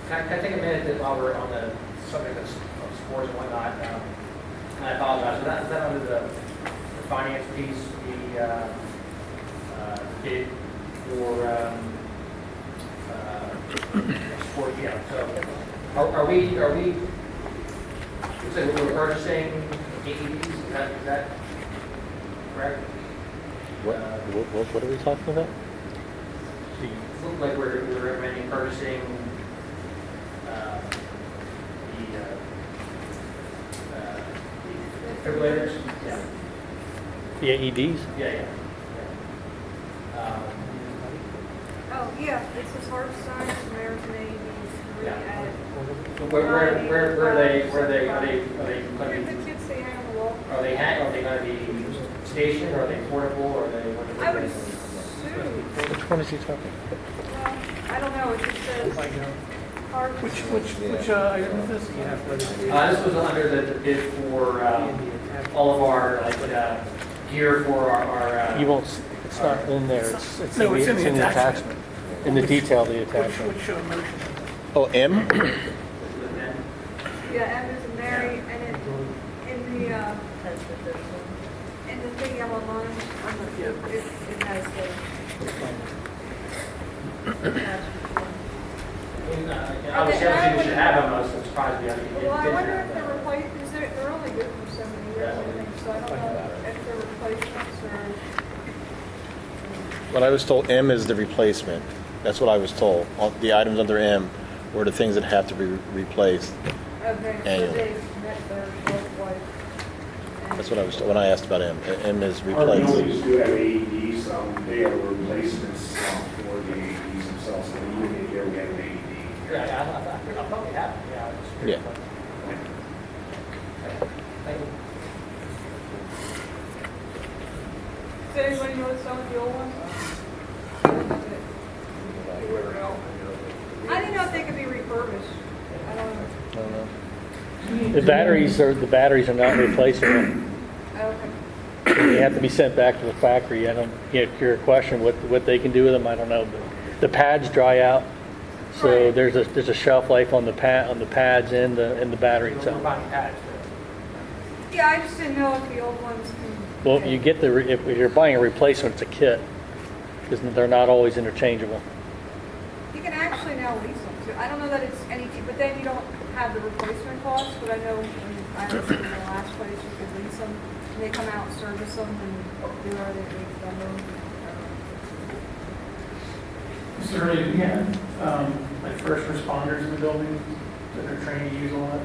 K: Can I take a minute while we're on the subject of sports and whatnot? I apologize, is that under the finance piece, the bid for, yeah, so are we, you said we're purchasing AEDs, is that correct?
B: What are we talking about?
K: It looked like we're recommending purchasing the defibrillators. Yeah.
B: The AEDs?
K: Yeah.
H: Oh, yeah, this is Heart Science, American AEDs, three
K: Yeah.
H: added.
K: Where are they going
H: Here's
K: to
H: the
K: be?
H: kids they hang on the wall.
K: Are they going to be stationed? Are they portable? Or are they?
H: I would assume,
B: Which one is he talking?
H: well, I don't know, it just says Heart.
I: Which item is this? You have to.
K: This was under the bid for all of our gear for our.
B: You won't, it's not in there, it's
I: No, it's in the
B: the
I: attachment.
B: attachment. In the detail of the attachment.
I: Which motion?
F: Oh, M?
H: Yeah, M is in Mary, and it, in the thing I'm online, it has the.
K: Obviously, we should have them. I was surprised we haven't.
H: Well, I wonder if they're replaced, because they're only good for 7 years, I think, so I don't know if they're replacements or.
F: What I was told, M is the replacement. That's what I was told. All the items under M were the things that have to be replaced.
H: Okay, so
F: Annually.
H: they met their shelf life.
F: That's what I was told when I asked about M. M is
G: We only
F: replaced.
G: just do have AEDs, they are replacements for the AEDs themselves, so when you get here, we have an AED.
K: Yeah, I probably have. Yeah.
F: Yeah.
K: Thank you.
H: Does anybody know what's on the old ones? I didn't know if they could be refurbished. I don't know.
F: I don't know.
B: The batteries are not replaceable.
H: Okay.
B: They have to be sent back to the factory. I don't get your question, what they can do with them, I don't know. But the pads dry out, so
H: Right.
B: there's a shelf life on the pads and the battery
K: We're
B: itself.
K: buying pads.
H: Yeah, I just didn't know if the old ones can.
B: Well, you get if you're buying a replacement, it's a kit, because they're not always interchangeable.
H: You can actually now lease them too. I don't know that it's any, but then you don't have the replacement cost, but I know when I was in the last place, you could lease them. And they come out, service them, and do everything they've done them.
I: Mr. Hurley, do we have, like first responders in the building that are trained to use all that?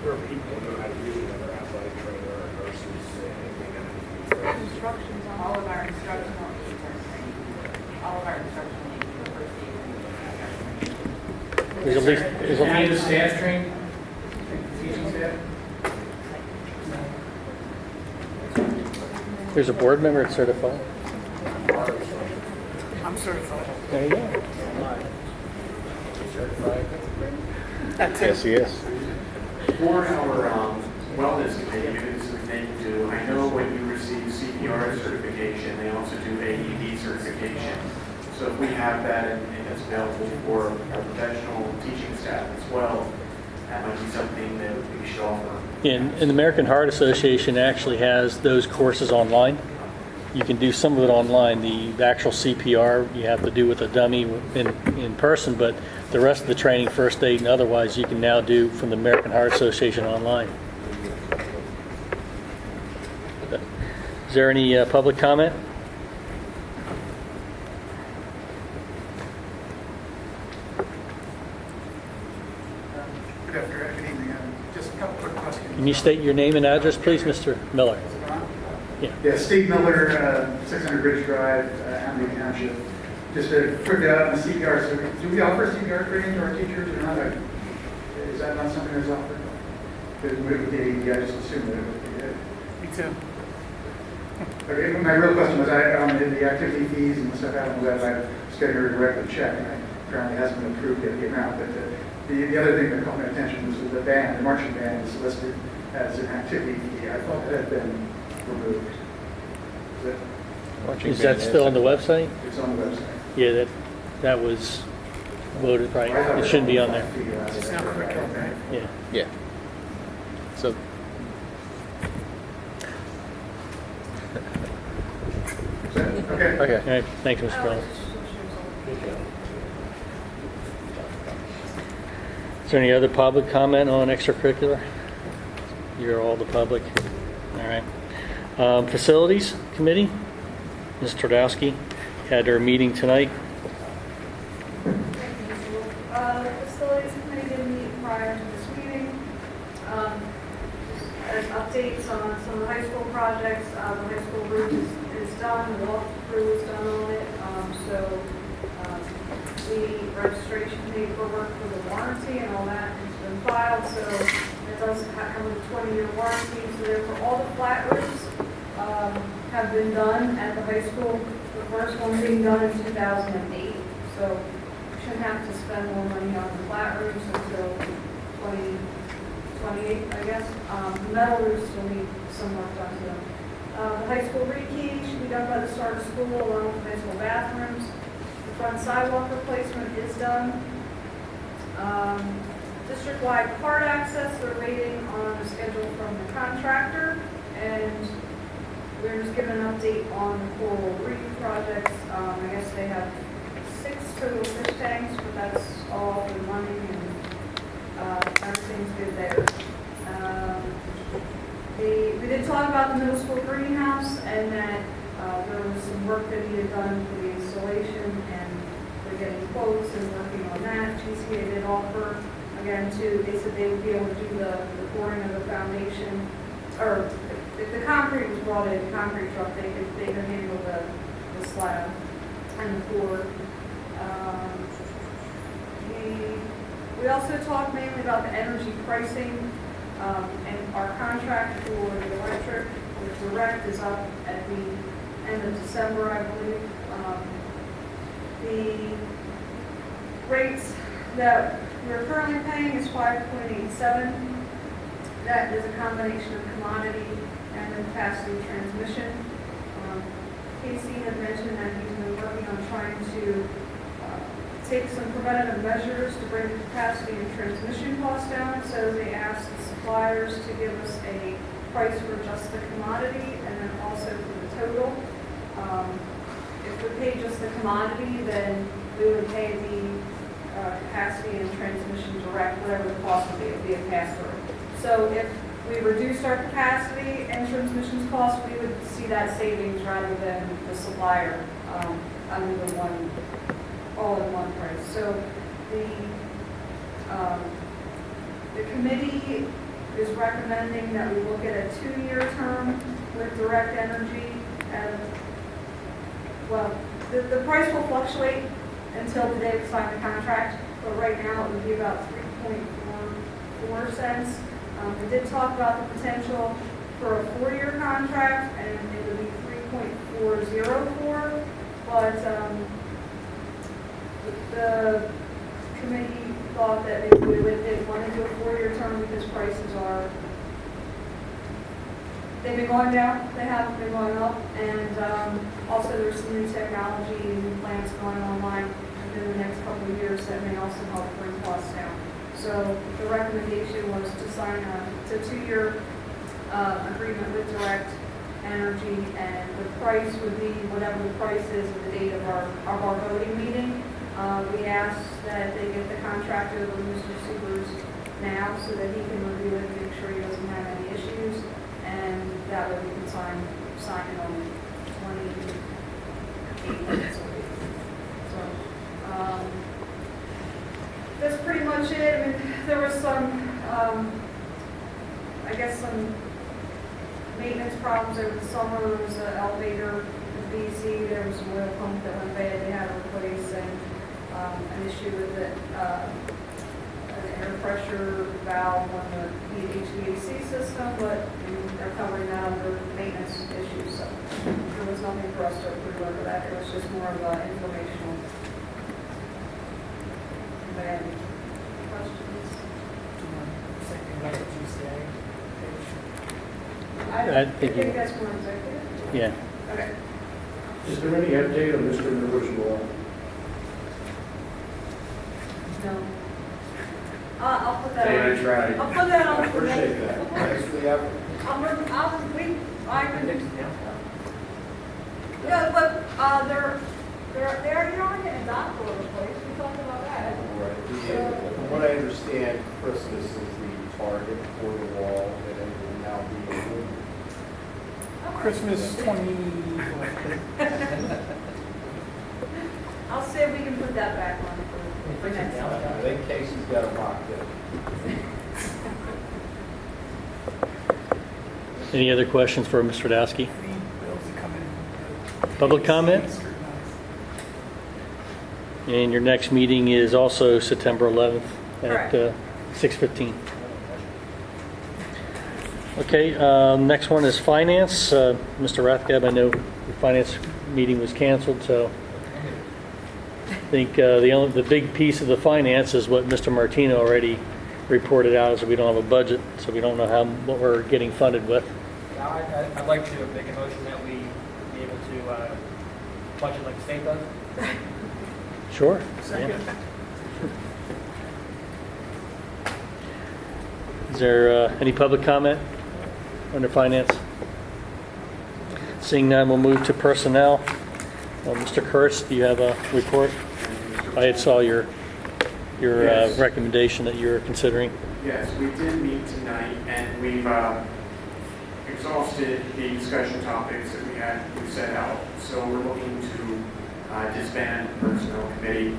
G: There are people who know how to use it, whether athletic trainer or nurses, anything.
H: Instructions on
E: All of our instructional aides are trained. All of our instructional aides for first aid.
B: There's at least, there's
I: Is any
B: a,
I: of the staff trained? Teaching staff?
B: there's a board member that's certified.
I: I'm certified.
B: There you go.
F: Yes, he is.
D: For our wellness committee, this is a thing to do. I know when you receive CPR certification, they also do AED certification. So if we have that and it's available for our professional teaching staff as well, that might be something that we should offer.
B: And the American Heart Association actually has those courses online. You can do some of it online. The actual CPR you have to do with a dummy in person, but the rest of the training, first aid and otherwise, you can now do from the American Heart Association online. Is there any public comment?
P: Good evening. Just a couple quick questions.
B: Can you state your name and address, please, Mr. Miller?
P: Yeah, Steve Miller, 600 Ridge Drive, Amity Township. Just a quick on the CPR. So do we offer CPR training to our teachers or not? Is that not something that's offered? Because with the AED, I just assumed that it would be.
I: Me too.
P: Okay, my real question was, the activity fees and stuff happened with that, I was getting a direct check, and apparently hasn't been approved yet, the amount, but the other thing that caught my attention was the band, the marching band is listed as an activity fee. I thought that had been removed.
B: Is that still on the website?
P: It's on the website.
B: Yeah, that was voted right. It shouldn't be on there.
I: It's not curriculum, right?
B: Yeah.
F: Yeah. So
P: Okay.
F: Okay.
B: All right, thank you, Mr.
H: Oh,
B: Brown.
H: it's just-
L: Good job.
B: Is there any other public comment on extracurricular? You're all the public. All right. Facilities Committee, Ms. Twardowski had their meeting tonight.
H: The facilities committee did meet prior to this meeting. As updates on some of the high school projects, the high school roof is done, the walkthrough is done on it. The registration paperwork for the warranty and all that has been filed, so it does come with a 20-year warranty. So therefore, all the flat roofs have been done at the high school. The first one being done in 2008, so we shouldn't have to spend more money on the flat roofs until 2028, I guess. The metal roofs still need some work done to them. The high school rekey should be done by the start of school, along with the high school bathrooms. The front sidewalk replacement is done. District-wide card access, they're waiting on a schedule from the contractor, and we're just giving an update on the coral reef projects. I guess they have 6 total fish tanks, but that's all in money, and everything's good there. We did talk about the middle school greenhouse, and that there was some work that needed done for the installation, and we're getting quotes and working on that. GCA did offer, again, they said they would be able to do the pouring of the foundation, or if the concrete was brought in, the concrete truck, they could handle the slab and the pour. We also talked mainly about the energy pricing, and our contract for the electric with Direct is up at the end of December, I believe. The rates that we're currently paying is 5.87. That is a combination of commodity and the capacity transmission. Casey had mentioned that he's been working on trying to take some preventative measures to bring the capacity and transmission costs down. So they asked the suppliers to give us a price for just the commodity and then also for the total. If we paid just the commodity, then we would pay the capacity and transmission direct, whatever the cost would be. It would be a pass-through. So if we reduced our capacity and transmissions costs, we would see that savings rather than the supplier under the all-in-one price. So the committee is recommending that we look at a 2-year term with Direct Energy. And well, the price will fluctuate until the day we sign the contract, but right now it would be about 3.44 cents. We did talk about the potential for a 4-year contract, and it would be 3.404, but the committee thought that maybe they want to do a 4-year term because prices they've been going down, they haven't been going up, and also there's some new technology and new plants going online within the next couple of years that may also help bring costs down. So the recommendation was to sign a 2-year agreement with Direct Energy, and the price would be whatever the price is at the date of our voting meeting. We asked that they get the contract over to Mr. Sebers now so that he can review it and make sure he doesn't have any issues, and that way we can sign it on 28. So that's pretty much it. I mean, there was some, some maintenance problems over the summer. There was an elevator in BC. There was an oil pump that went bad. They had to replace, and an issue with an air pressure valve on the HVAC system, but they're covering that under maintenance issues. So there was nothing for us to approve over that. It was just more of an informational. Any questions? I think that's more executive.
B: Yeah.
H: Okay.
A: Is there any update on Mr. Miller's law?
H: No. I'll put that on.
A: I tried.
H: I'll put that on
A: I
H: for me.
A: appreciate that. Thanks for the effort.
H: Yeah, but, they already are getting a dock all over the place, we talked about that.
C: From what I understand, Christmas is the target for the wall, and it will now be a wood.
I: Christmas 20,
H: I'll see if we can put that back on for next time.
C: I think Casey's got a mock there.
B: Any other questions for Mr. Radowski?
I: bills that come in.
B: Public comment? And your next meeting is also September 11th at
H: Correct.
B: 6:15. Okay, next one is finance. Mr. Rathgeb, I know the finance meeting was canceled, so I think the big piece of the finance is what Mr. Martino already reported out, is that we don't have a budget, so we don't know what we're getting funded with.
K: Yeah, I'd like to make a motion that we be able to budget like the state does.
B: Sure.
I: Second.
B: Yeah. Is there any public comment under finance? Seeing none, we'll move to personnel. Mr. Kurtz, do you have a report? I had saw your
D: Yes.
B: recommendation that you were considering.
D: Yes, we did meet tonight, and we've exhausted the discussion topics that we set out. So we're looking to disband the personnel committee.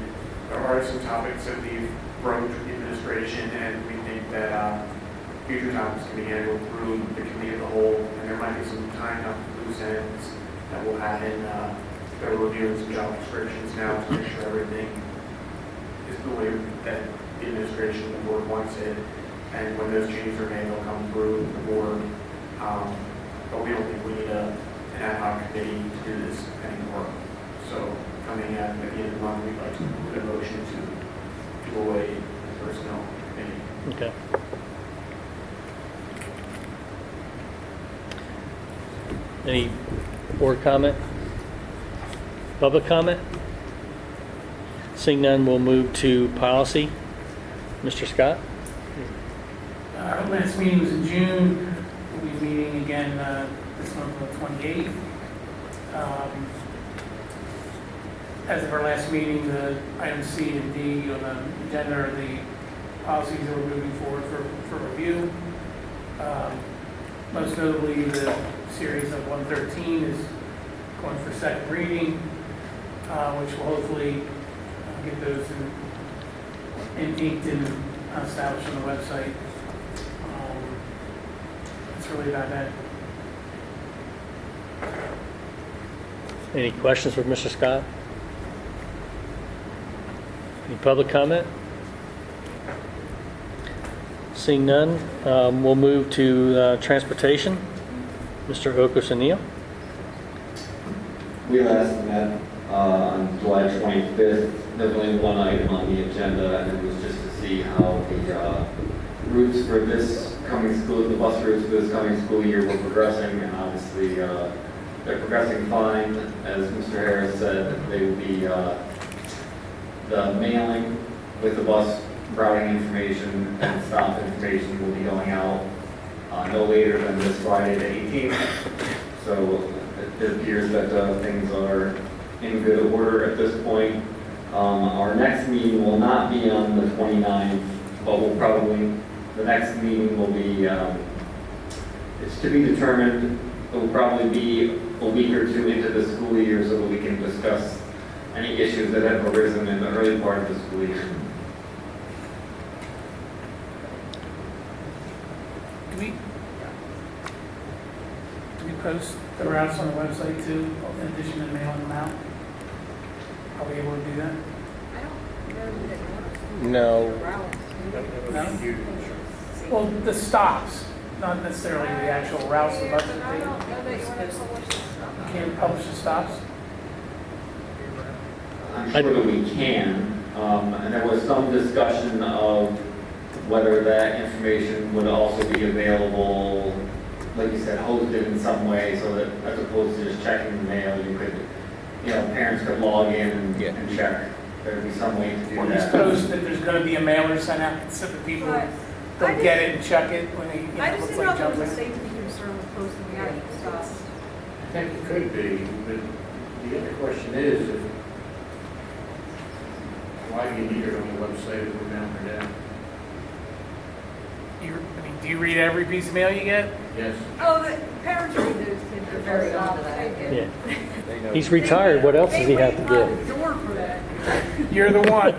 D: There are some topics that we've broached with the administration, and we think that future topics can be handled through the committee of the whole, and there might be some time up to loose ends that we'll have in the reviewing some job descriptions now to make sure everything is the way that the administration and the board wants it. And when those changes are made, they'll come through the board. But we don't think we need an ad hoc committee to do this anymore. So coming at the end of the month, we'd like to put a motion to do away the personnel committee.
B: Okay. Any board comment? Public comment? Seeing none, we'll move to policy. Mr. Scott?
I: Our last meeting was in June. We'll be meeting again this month on the 28th. As of our last meeting, the items C and D on the agenda are the policies that we're moving forward for review. Most notably, the series of 113 is going for second reading, which will hopefully get those inked and established on the website. That's really about that.
B: Any questions for Mr. Scott? Any public comment? Seeing none, we'll move to transportation. Mr. Okos-O'Neill.
Q: We last met on July 25th. There's only one item on the agenda, and it was just to see how the routes for this coming school, the bus routes for this coming school year were progressing, and obviously they're progressing fine. As Mr. Harris said, they will be the mailing with the bus routing information and stop information will be going out no later than this Friday the 18th. So it appears that things are in good order at this point. Our next meeting will not be on the 29th, but the next meeting will be, it's to be determined. It will probably be a week or two into the school year so that we can discuss any issues that have arisen in the early part of the school year.
I: Do we post the routes on the website too, in addition to mailing them out? Are we able to do that?
F: No.
I: No? Well, the stops, not necessarily the actual routes the buses take. You can't publish the stops?
Q: I'm sure that we can, and there was some discussion of whether that information would also be available, like you said, hosted in some way, so that as opposed to just checking the mail, you could, parents could log in and check. There'd be some way to do
I: Or
Q: that.
I: just post that there's going to be a mailer sent out so that people don't get it and check it when they,
H: I just
I: looks
H: didn't know
I: like
H: if there
I: junk.
H: was a safety concern with posting the out stuff.
A: I think it could be, but The other question is, why do you need it on the website if we're down or down?
I: Do you read every piece of mail you get?
A: Yes.
H: Oh, the parents read those kids are very on to that.
B: Yeah. He's retired, what else does he have to
H: They wait
B: do?
H: on the door for that.
I: You're the one.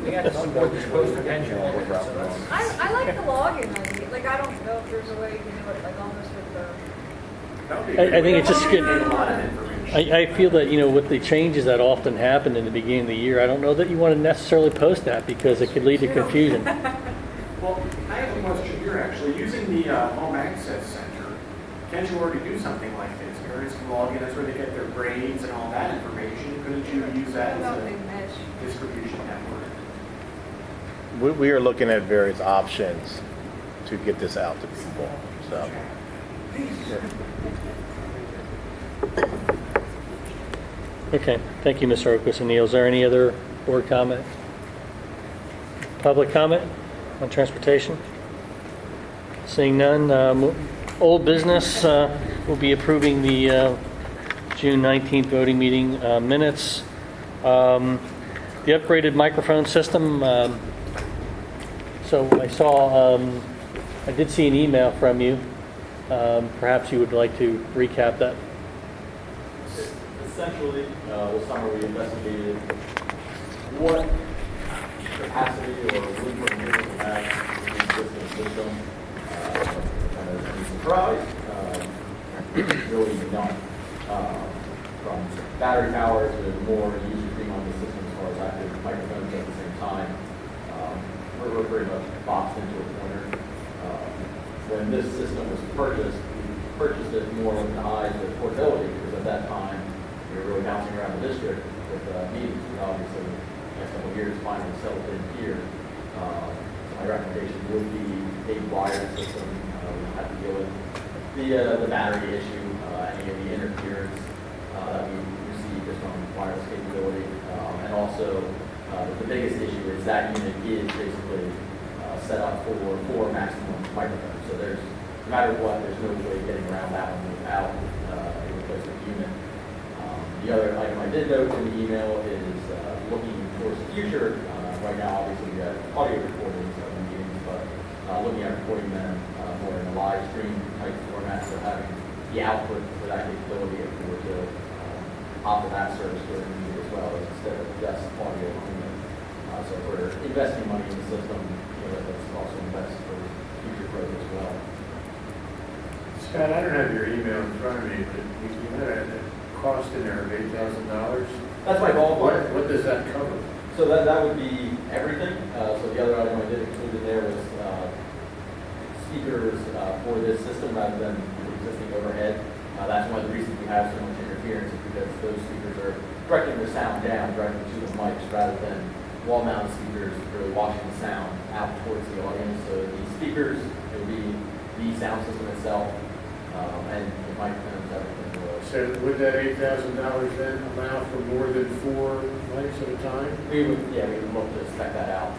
K: We got to support this post-convention.
H: I like the login idea. Like, I don't know if there's a way you can do it, like, almost with the.
B: I think it's just good.
D: A lot of information.
B: I feel that, with the changes that often happen in the beginning of the year, I don't know that you want to necessarily post that because it could lead to confusion.
D: Well, I have a question here, actually. Using the Home Access Center, can't you already do something like this? Parents can log in, that's where they get their grades and all that information. Couldn't you use that as a distribution network?
F: We are looking at various options to get this out to people, so.
B: Okay, thank you, Mr. Oquist and Neil. Is there any other board comment? Public comment on transportation? Seeing none, old business, we'll be approving the June 19th voting meeting minutes. The upgraded microphone system, so I saw, I did see an email from you. Perhaps you would like to recap that.
J: Essentially, this summer we investigated what capacity or room for improvement we have in the existing system. And as a surprise, really none. From battery power to more user being on the system as far as active microphones at the same time. We're pretty much boxed into a corner. When this system was purchased, we purchased it more with the eyes of portability because at that time we were really bouncing around the district with meetings. We obviously, the next couple of years, finally settled in here. My recommendation would be a wired system. We don't have to deal with the battery issue, any of the interference that we receive just from wireless capability. And also, the biggest issue is that unit is basically set up for 4 maximum microphones. So there's, no matter what, there's no way getting around that one without a replacement unit. The other item I did note in the email is looking towards the future. Right now, obviously, we have audio recordings of the meetings, but looking at recording them more in a live stream type format, so having the output for that capability if we were to opt for that service during the meeting as well, instead of just audio only. So if we're investing money in the system, let's also invest for future growth as well.
A: Scott, I don't have your email in front of me, but you had a cost in there of $8,000.
J: That's my ballpark.
A: What does that cover?
J: So that would be everything. So the other item I did include in there was speakers for this system rather than the existing overhead. That's one of the reasons we have so much interference, is because those speakers are directing the sound down, directly to the mics, rather than wall-mounted speakers really washing the sound out towards the audience. So the speakers, it would be the sound system itself, and the microphones, everything.
A: So would that $8,000 then allow for more than 4 mics at a time?
J: We would look to spec that out.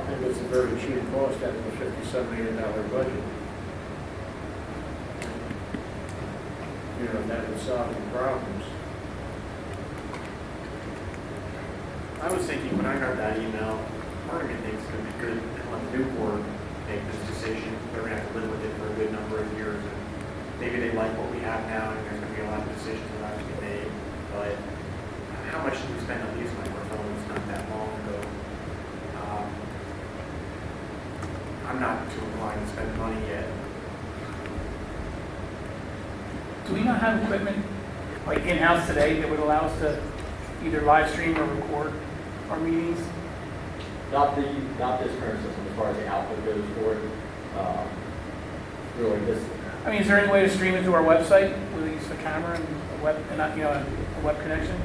A: And it's a very cheap cost out of a $57 million budget. That would solve the problems.
D: I was thinking when I got that email, part of me thinks it would be good to let Newport make this decision. They're going to have to live with it for a good number of years. And maybe they like what we have now, and there's going to be a lot of decisions that have to be made. But how much did we spend on these microphones not that long ago? I'm not too inclined to spend money yet.
I: Do we not have equipment like in-house today that would allow us to either live stream or record our meetings?
J: Not this current system as far as the output goes for it. Really this.
I: I mean, is there any way to stream it to our website with the use of a camera and a web, and not, a web connection?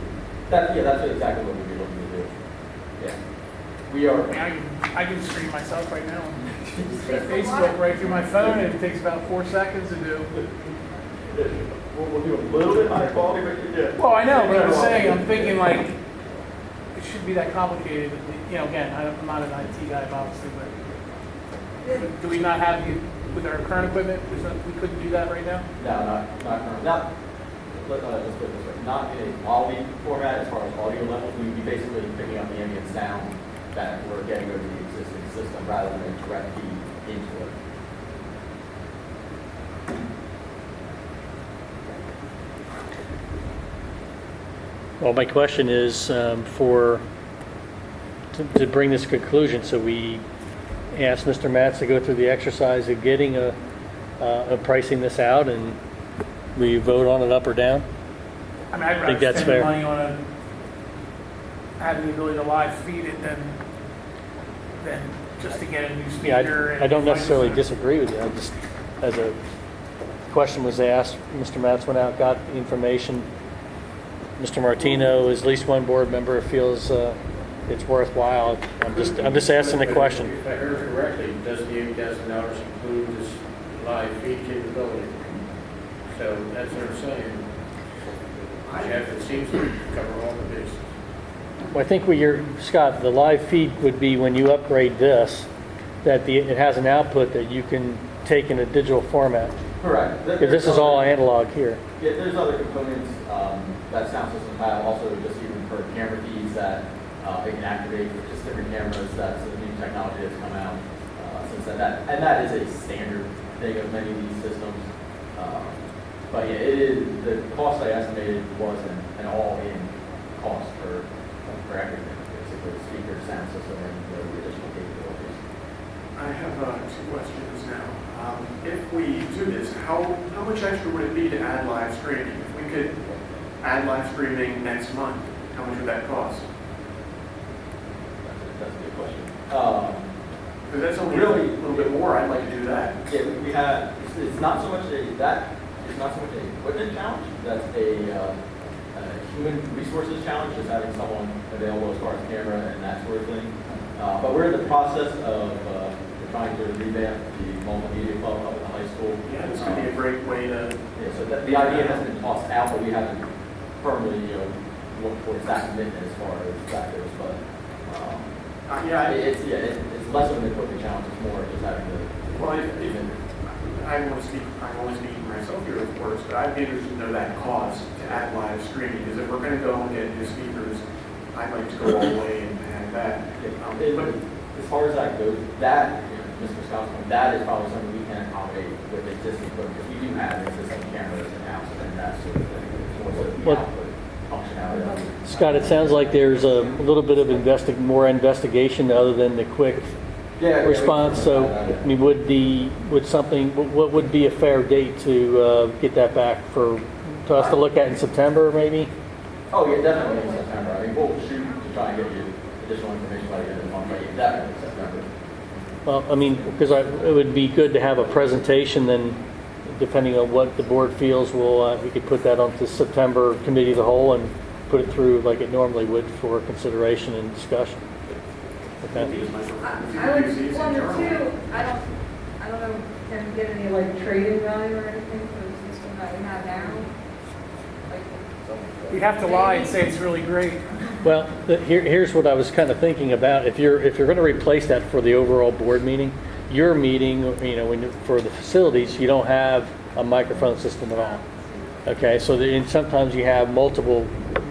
J: That's exactly what we'd be looking to do. Yeah. We are.
I: I mean, I can stream myself right now. Facebook right through my phone, and it takes about 4 seconds to do.
J: We'll do a little bit higher quality, but yeah.
I: Well, I know, but I'm saying, I'm thinking like, it shouldn't be that complicated. Again, I'm not an IT guy, obviously, but do we not have, with our current equipment, we couldn't do that right now?
J: No, not currently. let's put it this way, not in a quality format as far as audio levels. We'd be basically picking up the ambient sound that we're getting over the existing system rather than a direct feed into it.
B: Well, my question is to bring this to conclusion, so we ask Mr. Matz to go through the exercise of getting of pricing this out, and we vote on it up or down.
I: I mean, I'd
B: think
I: rather
B: that's
I: spend the
B: fair.
I: money on having the ability to live feed it than just to get a new speaker.
B: Yeah, I don't necessarily disagree with you. I just, as a question was asked, Mr. Matz went out, got the information. Mr. Martino, as at least one board member, feels it's worthwhile. I'm just asking the question.
A: If I heard correctly, does the $8,000 include this live feed capability? So that's what I'm saying. Jeff, it seems to cover all the bases.
B: Well, I think Scott, the live feed would be when you upgrade this, that it has an output that you can take in a digital format.
J: Correct.
B: Because this is all analog here.
J: Yeah, there's other components that sound systems have, also just even for camera feeds that it can activate with just different cameras. That's the new technology that's come out since then. That is a standard thing of many of these systems. But yeah, it is, the cost I estimated was an all-in cost for everything, basically the speaker, sound system, and the additional capabilities.
D: I have two questions now. If we do this, how much extra would it be to add live streaming? If we could add live streaming next month, how much would that cost?
J: That's a good question.
D: Because that's only
J: Really?
D: a little bit more. I'd like to do that.
J: Yeah, we have. It's not so much it's not so much an equipment challenge. That's a human resources challenge, just having someone available as far as camera and that sort of thing. But we're in the process of trying to revamp the multimedia club up at the high school.
D: Yeah, this could be a great way to.
J: Yeah, so the idea has been tossed out, but we haven't firmly looked towards that commitment as far as that goes. But it's less of an equipment challenge. It's more just having the.
D: Well, I'm only speaking for myself here, of course, but I'd be interested to know that cost to add live streaming. Because if we're going to go and get new speakers, I'd like to go all the way and have that.
J: But as far as that goes, that, Mr. Scott's point, that is probably something we can accommodate with existing equipment. Because we do have existing cameras in-house and that sort of thing. It's more so the output functionality.
B: Scott, it sounds like there's a little bit of more investigation other than the quick response. So, I mean, what would be a fair date to get that back to us to look at in September, maybe?
J: Oh, yeah, definitely in September. I mean, we'll shoot to try and get you additional information by the end of the month, but yeah, definitely in September.
B: Well, I mean, because it would be good to have a presentation, then depending on what the board feels, we could put that onto September committee of the whole and put it through like it normally would for consideration and discussion. Okay.
H: I would, well, the two, I don't know, can we get any like trading value or anything for the system that we have now?
I: You'd have to lie and say it's really great.
B: Well, here's what I was kind of thinking about. If you're going to replace that for the overall board meeting, your meeting, for the facilities, you don't have a microphone system at all. Okay, so sometimes you have multiple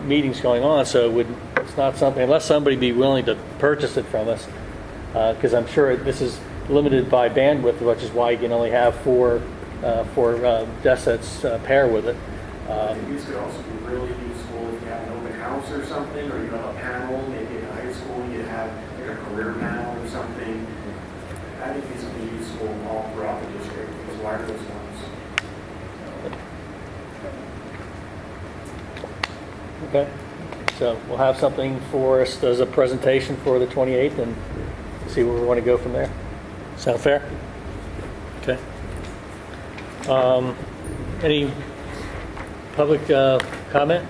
B: meetings going on, so it's not something, unless somebody be willing to purchase it from us, because I'm sure this is limited by bandwidth, which is why you can only have four desk sets pair with it.
D: I think these could also be really useful if you have an open house or something, or you have a panel, maybe in high school you have like a career panel or something. I think these would be useful all throughout the district, these wireless ones.
B: Okay, so we'll have something for us as a presentation for the 28th and see where we want to go from there. Sound fair? Okay. Any public comment?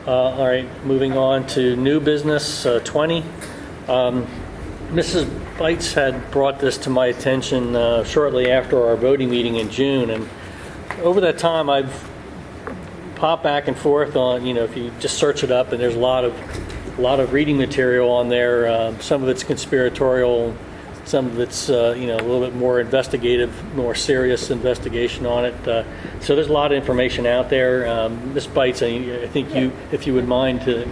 B: All right, moving on to new business 20. Mrs. Bites had brought this to my attention shortly after our voting meeting in June, and over that time I've popped back and forth on, if you just search it up, and there's a lot of reading material on there. Some of it's conspiratorial, some of it's, a little bit more investigative, more serious investigation on it. So there's a lot of information out there. Ms. Bites, I think if you would mind to...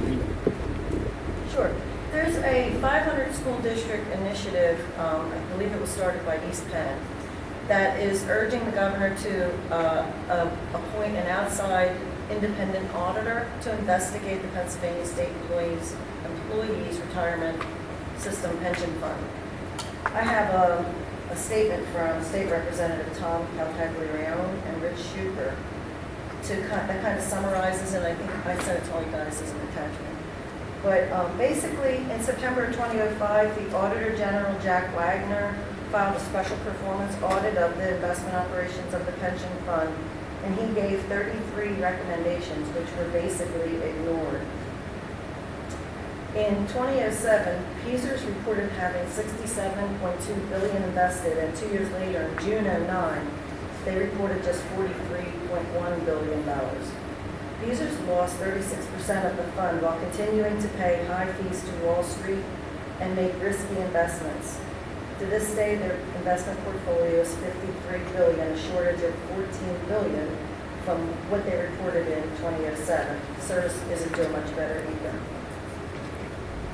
O: Sure. There's a 500 school district initiative, I believe it was started by East Penn, that is urging the governor to appoint an outside independent auditor to investigate the Pennsylvania State Employees Retirement System Pension Fund. I have a statement from State Representative Tom Caltaglione and Rich Schuper that kind of summarizes, and I think I sent it to all you guys as an attachment. But basically, in September 2005, the Auditor General, Jack Wagner, filed a special performance audit of the investment operations of the pension fund, and he gave 33 recommendations, which were basically ignored. In 2007, Peasers reported having $67.2 billion invested, and 2 years later, in June 2009, they reported just $43.1 billion. Peasers lost 36% of the fund while continuing to pay high fees to Wall Street and make risky investments. To this day, their investment portfolio is $53 billion, a shortage of $14 billion from what they reported in 2007. Service isn't doing much better either.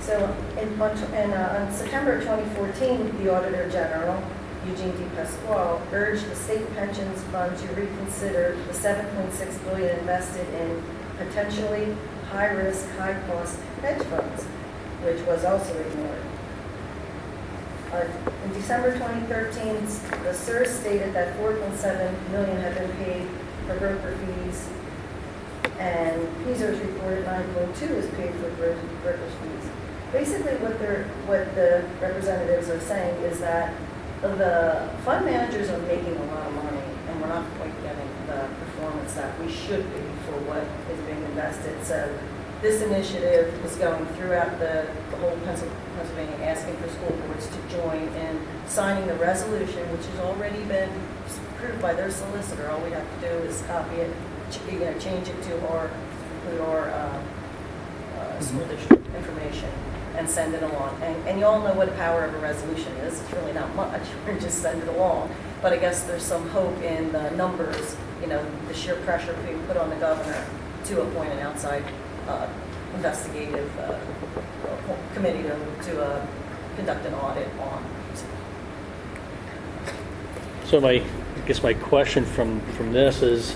O: So on September 2014, the Auditor General, Eugene D. Pasquale, urged the state pensions fund to reconsider the $7.6 billion invested in potentially high-risk, high-cost hedge funds, which was also ignored. In December 2013, the CSRS stated that $4.7 million had been paid for broker fees, and Peasers reported $9.2 was paid for broker's fees. Basically, what the representatives are saying is that the fund managers are making a lot of money, and we're not quite getting the performance that we should be for what is being invested. So this initiative is going throughout the whole Pennsylvania, asking for school boards to join in signing the resolution, which has already been approved by their solicitor. All we have to do is copy it, change it to our school district information and send it along. And you all know what the power of a resolution is. It's really not much. We just send it along. But I guess there's some hope in the numbers, the sheer pressure being put on the governor to appoint an outside investigative committee to conduct an audit on.
B: So I guess my question from this is,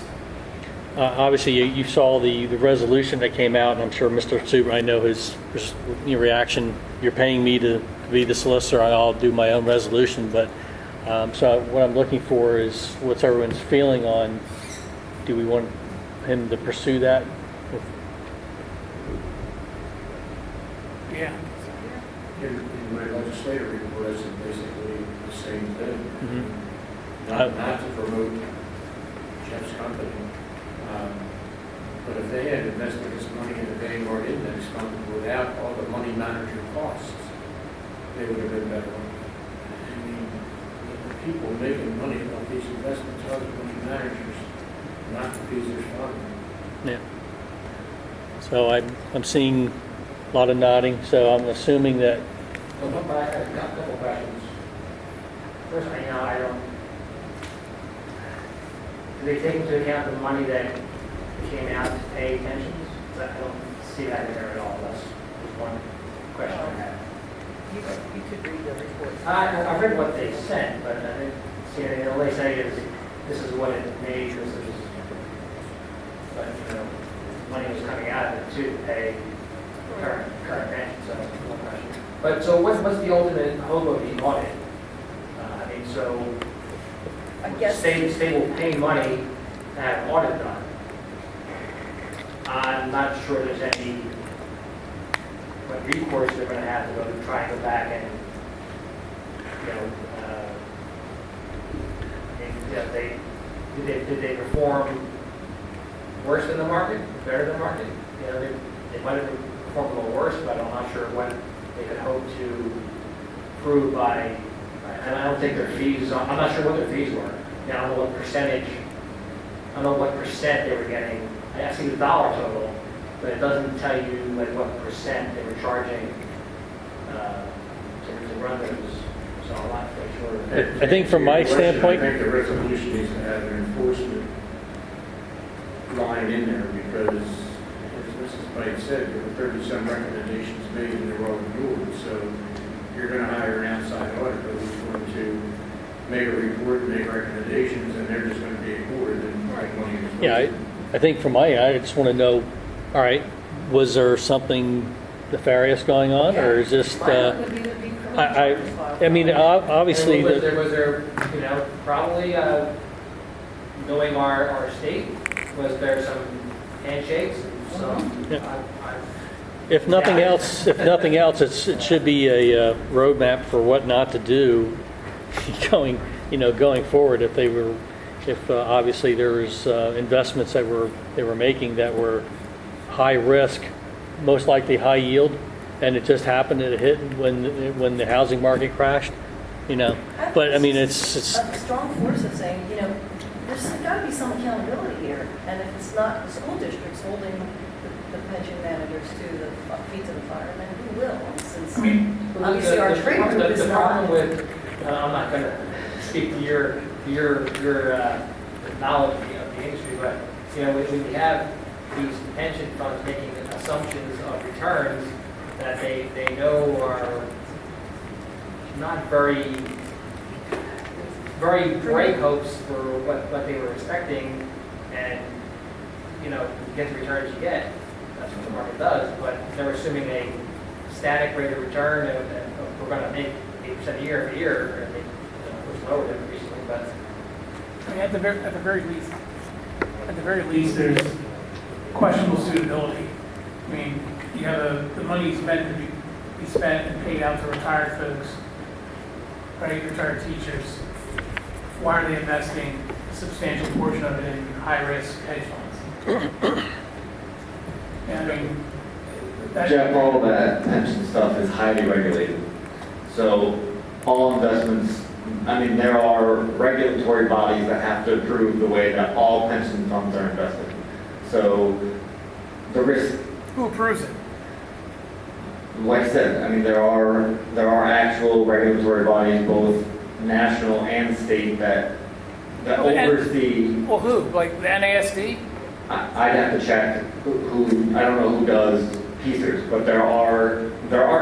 B: obviously you saw the resolution that came out, and I'm sure Mr. Super, I know his reaction. You're paying me to be the solicitor, I'll do my own resolution. But so what I'm looking for is what's everyone's feeling on, do we want him to pursue that?
I: Yeah.
A: In my legislative report, I said basically the same thing.
B: Mm-hmm.
A: Not to promote Jeff's company, but if they had invested this money in the Vanguard Index Fund without all the money manager costs, they would have been better off. I mean, the people making money off these investments are the money managers, not the Peasers Fund.
B: Yeah. So I'm seeing a lot of nodding, so I'm assuming that...
K: Well, I have a couple questions. First, I don't... Do they take into account the money that came out to pay pensions? I don't see that in there at all. That's just one question I have.
O: You could read the report.
K: I've read what they sent, but I didn't see anything. All they say is this is what it made, but money was coming out of it to pay current pension. So that's one question. But so what's the ultimate hope of the audit? So
O: I guess
K: state will pay money to have an audit done. I'm not sure there's any what recourse they're going to have to go to try and go back and did they perform worse than the market, better than the market? They might have performed a little worse, but I'm not sure what they could hope to prove by. And I don't think their fees. I'm not sure what their fees were. I don't know what percentage. I don't know what percent they were getting. I see the dollar total, but it doesn't tell you what percent they were charging to run those. So
B: I think from my
A: I
B: standpoint,
A: think the resolution needs to have an enforcement line in there because, as Mrs. Pike said, there were 30-some recommendations made and they're all ignored. So you're going to hire an outside auditor who's going to make a report, make recommendations, and they're just going to be ignored and money is wasted.
B: yeah, I think from my end, I just want to know, all right, was there something nefarious going on, or is just, I mean, obviously,
K: And was there, you know, probably, knowing our state, was there some handshakes and some,
B: if nothing else, it should be a roadmap for what not to do going forward. If obviously there was investments that they were making that were high risk, most likely high yield, and it just happened to hit when the housing market crashed, But I mean, it's
O: a strong force of saying, there's got to be some accountability here, and if it's not the school districts holding the pension managers to the feet of the fire, then who will? Since obviously our trade group is
K: the
O: not.
K: problem with, I'm not going to speak to your knowledge of the industry, but when you have these pension funds making assumptions of returns that they know are not very bright hopes for what they were expecting, and you get the returns you get. That's what the market does. But they're assuming a static rate of return, and we're going to make 8% a year every year, and it was lower than recently. But
I: I mean, at the very least, there's questionable suitability. I mean, you have the money's meant to be spent and paid out to retired folks, right? Retired teachers. Why are they investing a substantial portion of it in high-risk hedge funds? And I mean,
Q: Jeff, all that pension stuff is highly regulated. So all investments, there are regulatory bodies that have to approve the way that all pension funds are invested. So the risk.
I: Who approves it?
Q: Like I said, there are actual regulatory bodies, both national and state, that oversee.
I: Well, who? Like the NASD?
Q: I'd have to check who. I don't know who does PSERS, but there are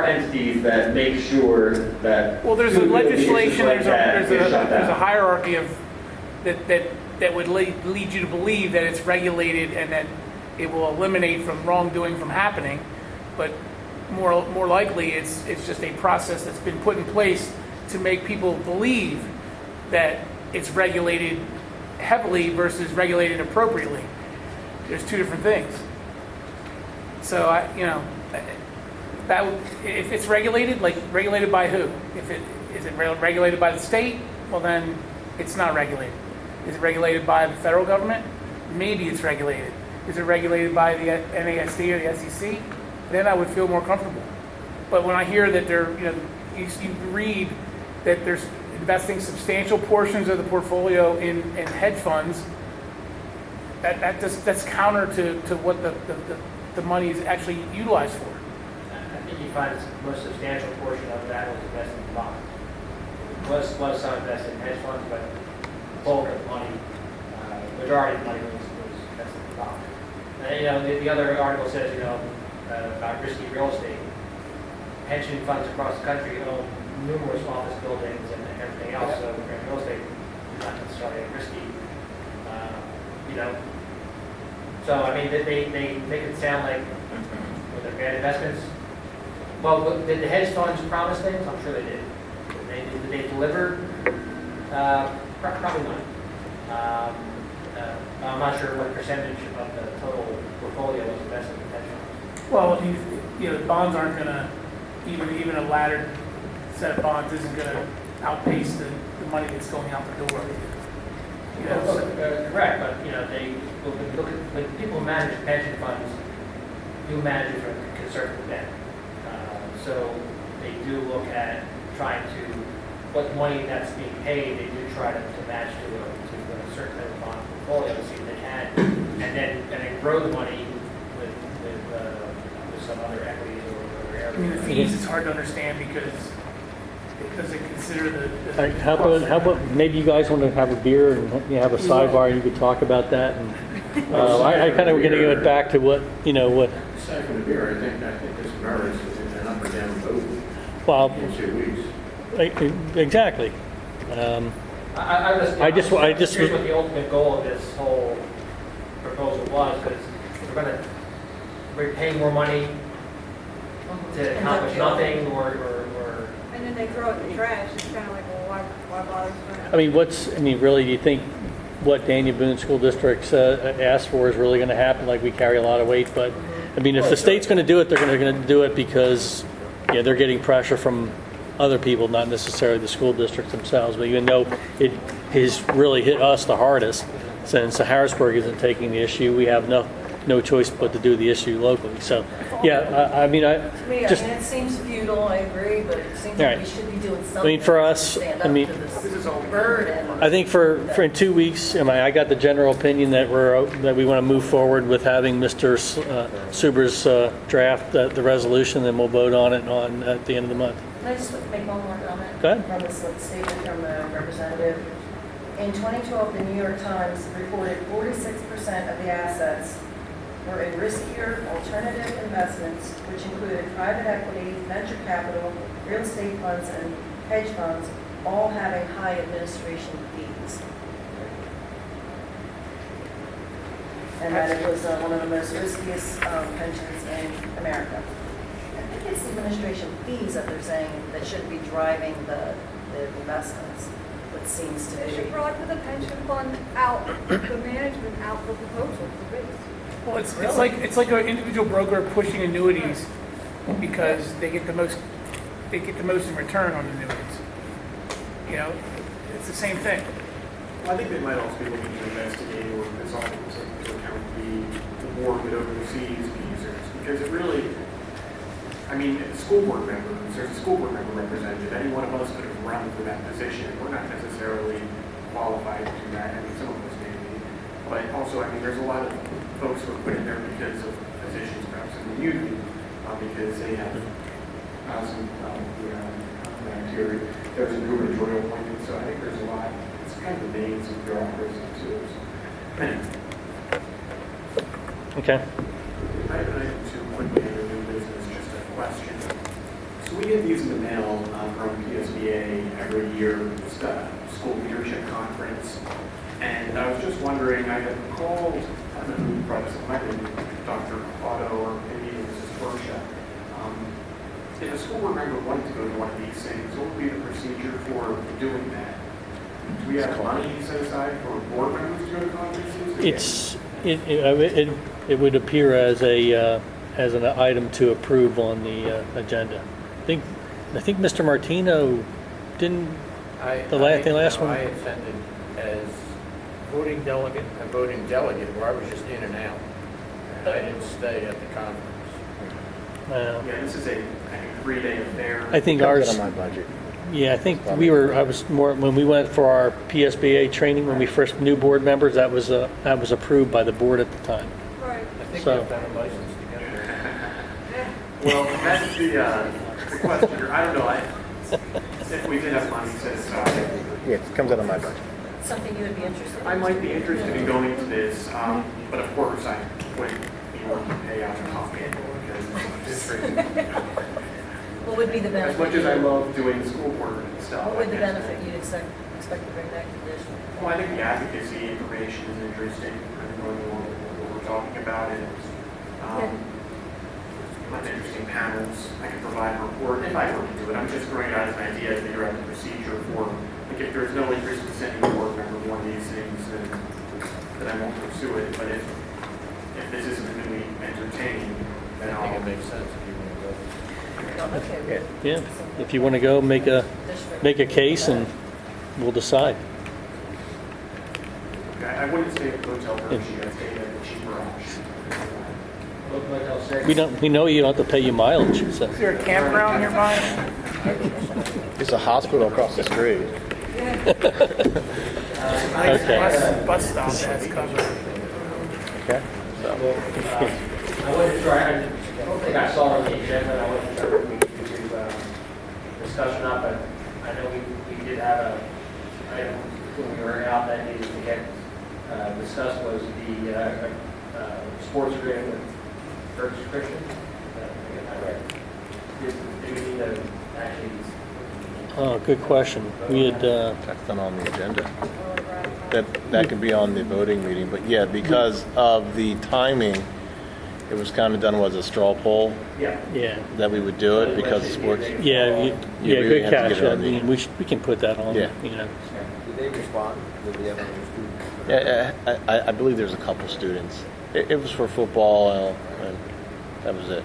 Q: entities that make sure that.
I: Well, there's a legislation. There's a hierarchy of that would lead you to believe that it's regulated and that it will eliminate from wrongdoing from happening, but more likely it's just a process that's been put in place to make people believe that it's regulated heavily versus regulated appropriately. There's two different things. So if it's regulated, like regulated by who? Is it regulated by the state? Well, then it's not regulated. Is it regulated by the federal government? Maybe it's regulated. Is it regulated by the NASD or the SEC? Then I would feel more comfortable. But when I hear that you read that there's investing substantial portions of the portfolio in hedge funds, that's counter to what the money is actually utilized for.
K: I think you find the most substantial portion of that was invested in bonds. Was some invested in hedge funds, but the bulk of the money, majority of the money was invested in bonds. And, the other article says, about risky real estate. Pension funds across the country own numerous office buildings and everything else, so real estate is not necessarily risky. So, they make it sound like they're bad investments. Well, did the hedge funds promise things? I'm sure they did. Did they deliver? Probably not. I'm not sure what percentage of the total portfolio was invested in hedge funds.
I: Well, the bonds aren't going to, even a laddered set of bonds isn't going to outpace the money that's going out the door.
K: Correct, but they look at when people manage pension funds, do manage it for conservative bent. So they do look at trying to what money that's being paid. They do try to match to a certain type of bond portfolio to see if they can, and then grow the money with some other equities or other areas.
I: The fees, it's hard to understand because does it consider the?
B: All right, how about maybe you guys want to have a beer and have a sidebar and you could talk about that? And I kind of going to go back to what.
A: Aside from the beer, I think this merits an up or down vote
B: Well,
A: in 2 weeks.
B: exactly.
K: I just curious what the ultimate goal of this whole proposal was, because we're going to pay more money to accomplish nothing, or
H: And then they throw it in the trash, it's kind of like, well, why bother spending?
B: Really, do you think what Daniel Boone School District asked for is really going to happen? Like, we carry a lot of weight, but if the state's going to do it, they're going to do it because they're getting pressure from other people, not necessarily the school districts themselves. But even though it has really hit us the hardest, since Harrisburg isn't taking the issue, we have no choice but to do the issue locally. So,
O: it seems futile, I agree, but it seems like we should be doing something.
B: For us,
O: to stand up to this burden.
B: I think for in 2 weeks, I got the general opinion that we want to move forward with having Mr. Suber's draft the resolution, then we'll vote on it at the end of the month.
O: Can I just make one more comment?
B: Go ahead.
O: From this statement from the representative. In 2012, the New York Times reported 46% of the assets were in riskier alternative investments, which included private equity, venture capital, real estate funds, and hedge funds, all having high administration fees. And that it was one of the most riskiest pensions in America. I think it's the administration fees that they're saying that should be driving the investments, what seems to
H: They
O: be.
H: should probably put the pension fund out, the management out for proposal for bids.
I: Well, it's like an individual broker pushing annuities because they get the most in return on annuities. It's the same thing.
D: Well, I think they might also be looking to investigate or consult into account the board that oversees the users, because it really, school board members, there's a school board member representative, any one of us could have run for that position. We're not necessarily qualified to do that. Some of us may be, but also, there's a lot of folks who are put in there because of positions, perhaps in the union, because they have some criteria. There's a gubernatorial appointment, so I think there's a lot. It's kind of the names of bureaucracy too. Anyway.
B: Okay.
D: I have an item to quickly under new business, just a question. So we get these in the mail from PSBA every year, it's the school leadership conference. And I was just wondering, I had called, I don't know who brought this up, might have been Dr. Otto or maybe Mrs. Bersha. If a school board member wanted to go to one of these things, what would be the procedure for doing that? Do we have money set aside for board members to go to conferences?
B: It would appear as an item to approve on the agenda. I think Mr. Martino didn't the last one.
A: I attended as a voting delegate where I was just in and out. And I didn't stay at the conference.
D: Yeah, this is a 3-day affair.
B: I think ours.
F: On my budget.
B: Yeah, I think I was more when we went for our PSBA training when we first new board members. That was approved by the board at the time.
H: Right.
A: I think
B: So-
A: we've done a license together.
D: Well, that's the question. I don't know. If we did have money set aside,
F: Yeah, it comes out of my budget.
O: Something you would be interested in?
D: I might be interested in going to this, but of course I wouldn't be willing to pay out of pocket because it's crazy.
O: What would be the benefit?
D: As much as I love doing the school board and stuff.
O: What would the
D: I guess.
O: benefit you'd expect to bring back to the district?
D: Well, I think the advocacy information is interesting. I don't know what we're talking about. Lots of interesting panels. I can provide a report if I were to do it. I'm just throwing it out as an idea to figure out the procedure for, if there's no interest in sending a board member one of these things, then I won't pursue it. But if this isn't really entertaining, then
A: I
D: I'll.
A: think it makes sense if you want to go.
O: Okay.
B: Yeah, if you want to go, make a case, and we'll decide.
D: I wouldn't stay at the Hotel Hershey. I'd stay at the cheaper option.
B: We know you don't have to pay you mileage. So.
I: Is there a campground nearby?
F: It's a hospital across the street.
B: Okay.
I: Bus stop that's covered.
F: Okay.
K: I wasn't sure, I don't think I saw on the agenda, I wasn't sure if we could do discussion up, but did have a item when we were out that needed to get discussed was the sports agreement with First Christian. Did I get that right? Do we need to actually?
B: Oh, good question. We had,
F: That's not on the agenda. That could be on the voting meeting, but yeah, because of the timing, it was kind of done as a straw poll
K: Yeah.
F: that we would do it because of sports.
B: yeah,
F: You really
B: good
F: have to
B: catch.
F: get it
B: I
F: on the-
B: mean, we can put that on,
F: Yeah.
B: you know.
C: Did they respond? Did we have any students?
F: Yeah, I believe there's a couple students. It was for football, and that was it.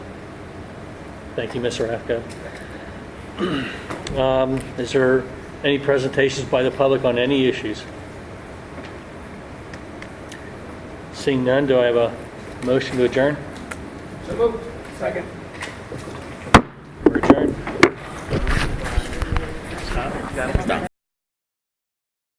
B: Thank you, Mr. Rafko. Is there any presentations by the public on any issues? Seeing none, do I have a motion to adjourn?
K: So moved. Second.